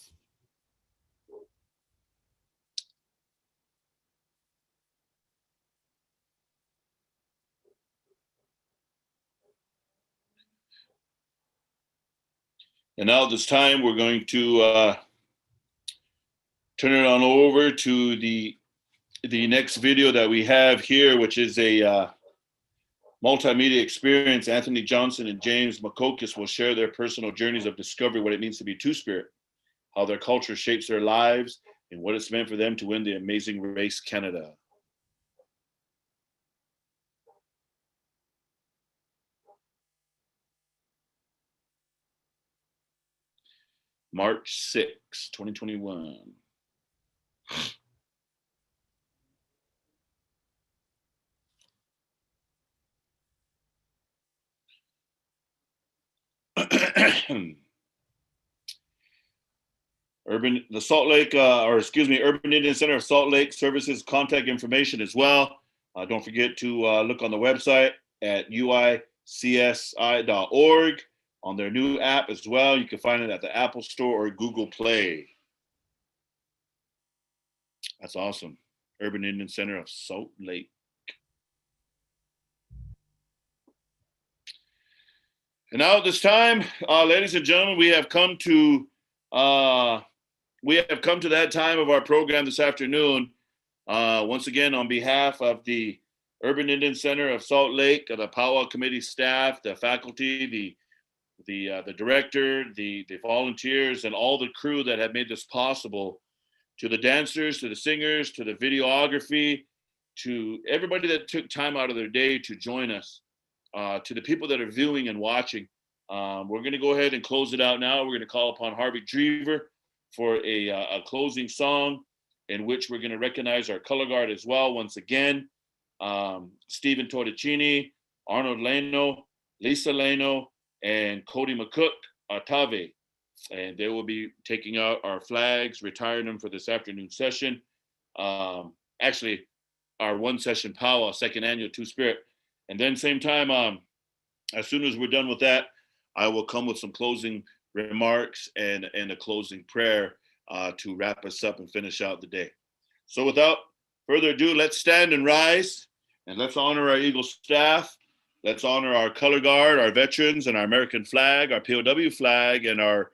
And now at this time, we're going to turn it on over to the next video that we have here, which is a multimedia experience. Anthony Johnson and James Makokis will share their personal journeys of discovery, what it means to be Two-Spirit, how their culture shapes their lives, and what it's meant for them to win the Amazing Race Canada. March 6, 2021. All Urban Indian Center of Salt Lake Services contact information as well. Don't forget to look on the website at UICSI.org on their new app as well. You can find it at the Apple Store or Google Play. That's awesome. Urban Indian Center of Salt Lake. And now at this time, ladies and gentlemen, we have come to that time of our program this afternoon. Once again, on behalf of the Urban Indian Center of Salt Lake, the powwow committee staff, the faculty, the director, the volunteers, and all the crew that have made this possible, to the dancers, to the singers, to the videography, to everybody that took time out of their day to join us, to the people that are viewing and watching. We're going to go ahead and close it out now. We're going to call upon Harvey Drever for a closing song, in which we're going to recognize our color guard as well. Once again, Stephen Torticini, Arnold Leno, Lisa Leno, and Cody McCook Atave. And they will be taking out our flags, retiring them for this afternoon session. Actually, our one session powwow, second annual Two-Spirit. And then same time, as soon as we're done with that, I will come with some closing remarks and a closing prayer to wrap us up and finish out the day. So without further ado, let's stand and rise, and let's honor our Eagle staff. Let's honor our color guard, our veterans, and our American flag, our POW flag, and our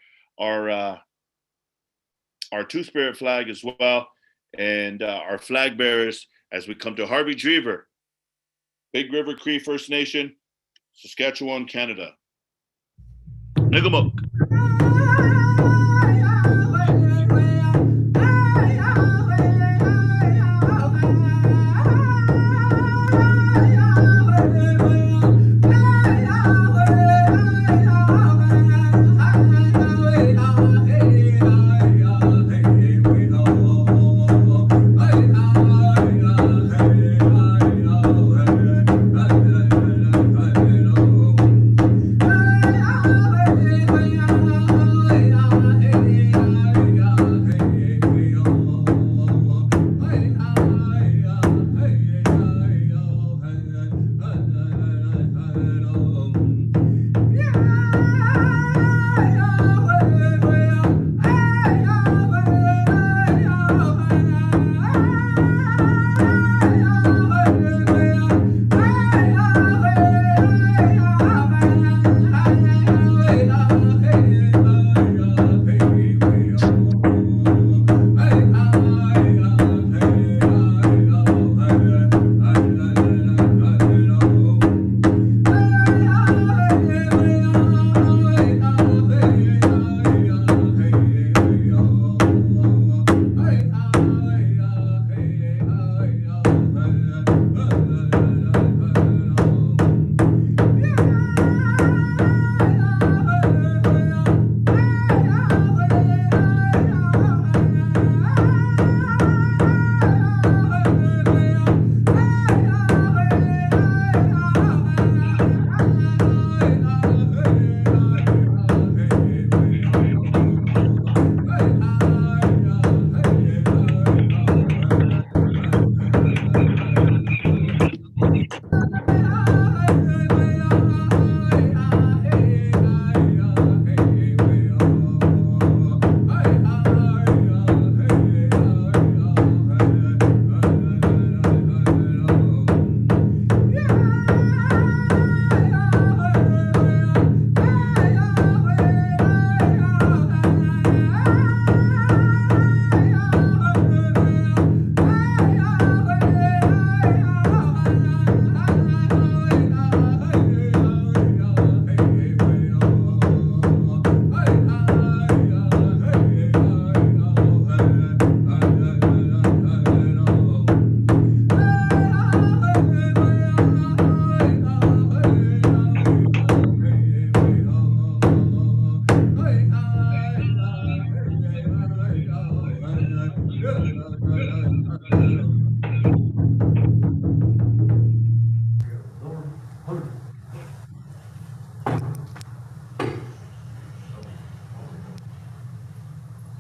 Two-Spirit flag as well, and our flag bearers as we come to Harvey Drever, Big River Cree First Nation, Saskatchewan, Canada. Nigamuk. Yeah.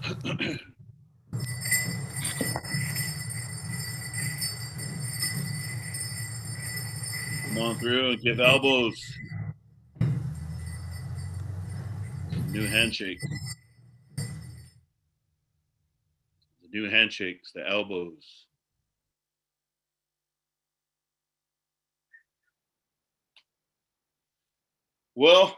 Come on through and give elbows. New handshake. The new handshakes, the elbows. Well,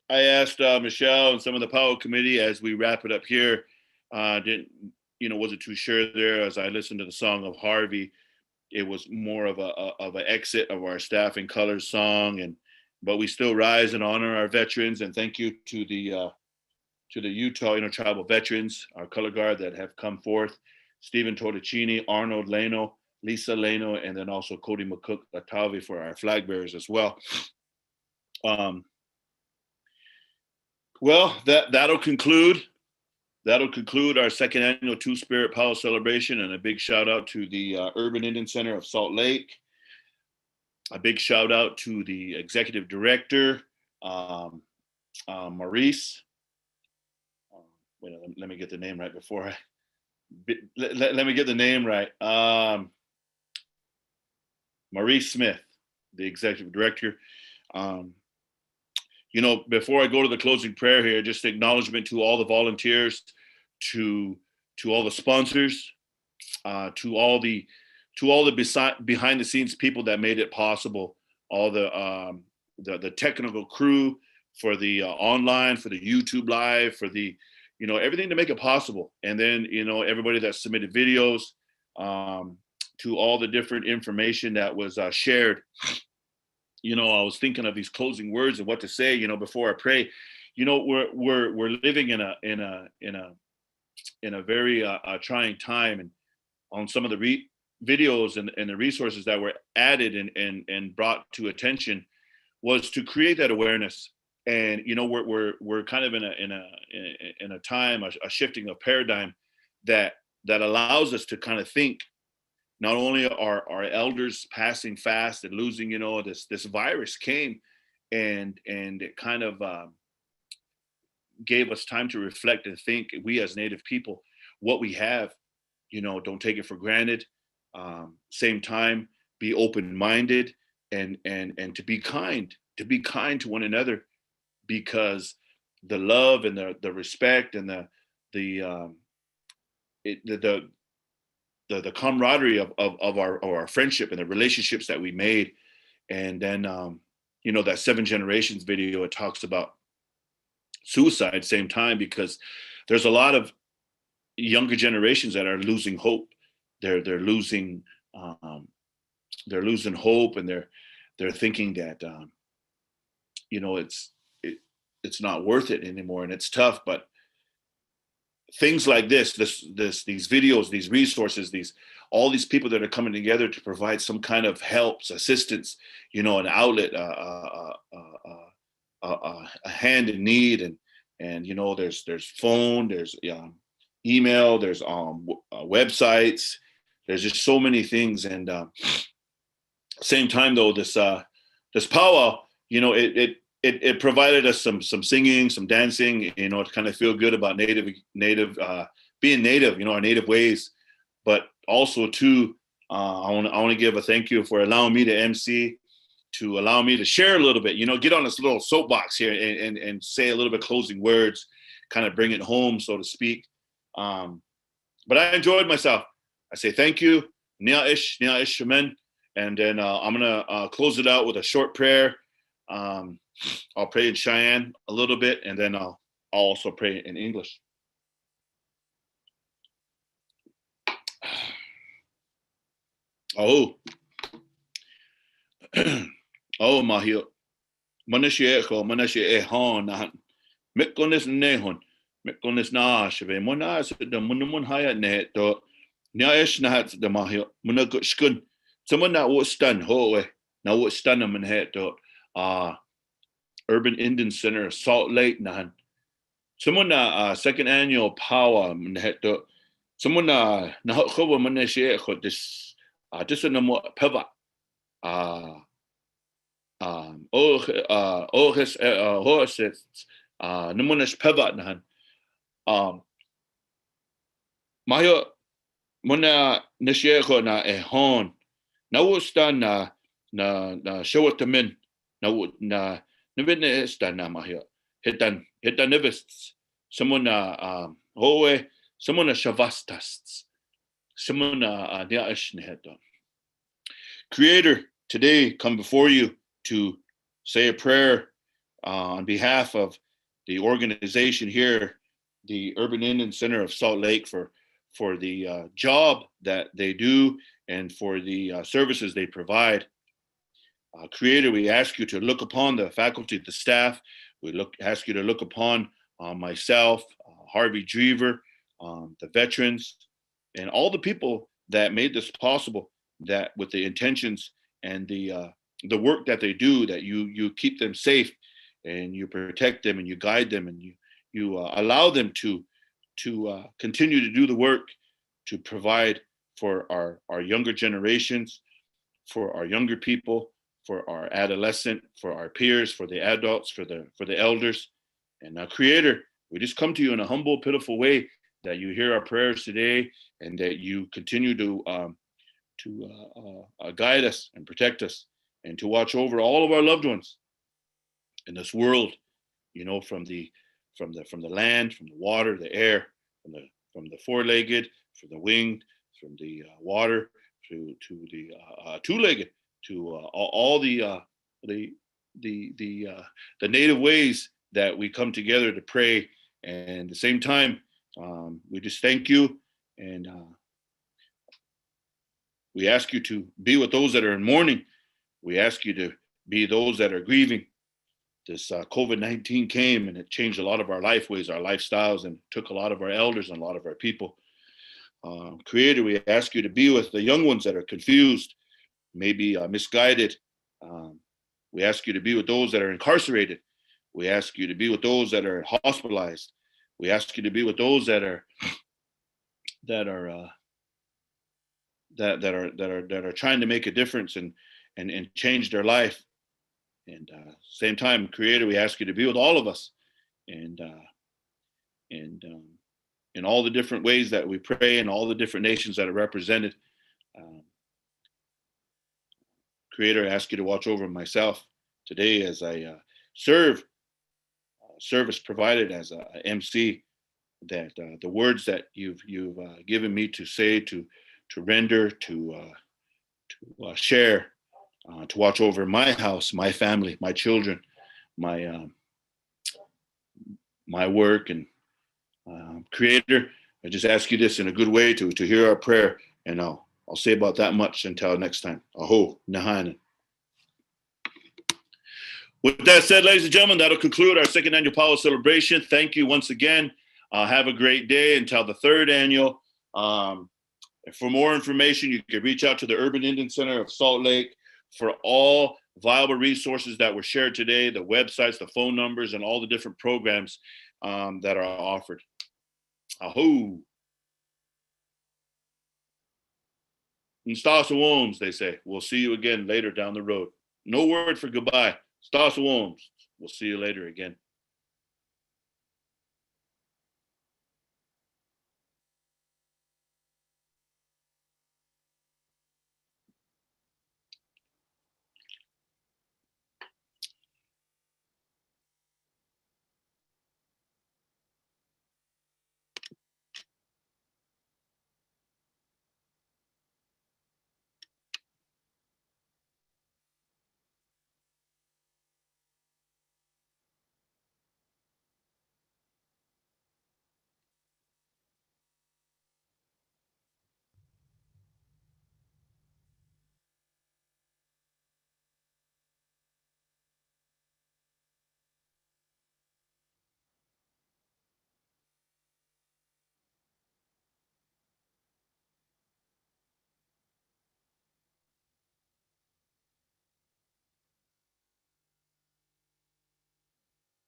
I asked Michelle and some of the powwow committee as we wrap it up here. Wasn't too sure there as I listened to the song of Harvey. It was more of an exit of our Staff in Colors song, but we still rise and honor our veterans. And thank you to the Utah tribal veterans, our color guard that have come forth: Stephen Torticini, Arnold Leno, Lisa Leno, and then also Cody McCook Atavi for our flag bearers as well. Well, that'll conclude our second annual Two Spirit Powwow celebration, and a big shout out to the Urban Indian Center of Salt Lake. A big shout out to the executive director, Maurice. Let me get the name right before let me get the name right. Maurice Smith, the executive director. Before I go to the closing prayer here, just acknowledgement to all the volunteers, to all the sponsors, to all the behind the scenes people that made it possible, all the technical crew for the online, for the YouTube live, for the everything to make it possible, and then everybody that submitted videos, to all the different information that was shared. I was thinking of these closing words and what to say, before I pray. We're living in a very trying time, and on some of the videos and the resources that were added and brought to attention was to create that awareness. And we're kind of in a time, a shifting of paradigm that allows us to kind of think. Not only are our elders passing fast and losing, this virus came and it kind of gave us time to reflect and think, we as Native people, what we have, don't take it for granted. Same time, be open-minded and to be kind to one another, because the love and the respect and the camaraderie of our friendship and the relationships that we made. And then that 7 Generations video, it talks about suicide same time, because there's a lot of younger generations that are losing hope. They're losing hope, and they're thinking that it's not worth it anymore, and it's tough. But things like these videos, these resources, all these people that are coming together to provide some kind of helps, assistance, an outlet, a hand in need, and there's phone, there's email, there's websites, there's just so many things. And same time though, this powwow, it provided us some singing, some dancing, to kind of feel good about native being native, our native ways. But also too, I want to give a thank you for allowing me to MC, to allow me to share a little bit, get on this little soapbox here and say a little bit closing words, kind of bring it home, so to speak. But I enjoyed myself. I say thank you, Nia Ish Shaman, and then I'm gonna close it out with a short prayer. I'll pray in Cheyenne a little bit, and then I'll also pray in English. Oh, Mahio. Manashe hon nahan. Mikonis nehon. Mikonis na shave. Monas the munamun haya net to Nyash nahat the Mahio. Munakushkun. Someone that was stunned. Ho, now what stunned them in head to Urban Indian Center, Salt Lake nahan. Someone second annual powwow head to someone na howa manashe ho this a number peva horses Namunash pevat nahan. Mahyo muna nisheko na ehon. Nawustan na shawatamin. Na nibin na mahyo. Hitan nivists. Samuna hoe. Samuna shavastasts. Samuna niashneheton. Creator, today come before you to say a prayer on behalf of the organization here, the Urban Indian Center of Salt Lake, for the job that they do and for the services they provide. Creator, we ask you to look upon the faculty, the staff. We ask you to look upon myself, Harvey Drever, the veterans, and all the people that made this possible, that with the intentions and the work that they do, that you keep them safe and you protect them and you guide them and you allow them to continue to do the work to provide for our younger generations, for our younger people, for our adolescent, for our peers, for the adults, for the elders. And now, Creator, we just come to you in a humble, pitiful way, that you hear our prayers today and that you continue to guide us and protect us and to watch over all of our loved ones in this world, from the land, from the water, the air, from the four-legged, from the winged, from the water to the two-legged, to all the native ways that we come together to pray. And at the same time, we just thank you, and we ask you to be with those that are in mourning. We ask you to be those that are grieving. This COVID-19 came and it changed a lot of our lifeways, our lifestyles, and took a lot of our elders and a lot of our people. Creator, we ask you to be with the young ones that are confused, maybe misguided. We ask you to be with those that are incarcerated. We ask you to be with those that are hospitalized. We ask you to be with those that are trying to make a difference and change their life. And same time, Creator, we ask you to be with all of us, and in all the different ways that we pray and all the different nations that are represented. Creator, I ask you to watch over myself today as I serve service provided as a MC, that the words that you've given me to say, to render, to share, to watch over my house, my family, my children, my work, and Creator, I just ask you this in a good way to hear our prayer, and I'll say about that much until next time. Aho, nahanan. With that said, ladies and gentlemen, that'll conclude our second annual Powwow celebration. Thank you once again. Have a great day until the third annual. For more information, you can reach out to the Urban Indian Center of Salt Lake for all viable resources that were shared today, the websites, the phone numbers, and all the different programs that are offered. Aho. And Stasa Wombs, they say. We'll see you again later down the road. No word for goodbye. Stasa Wombs. We'll see you later again.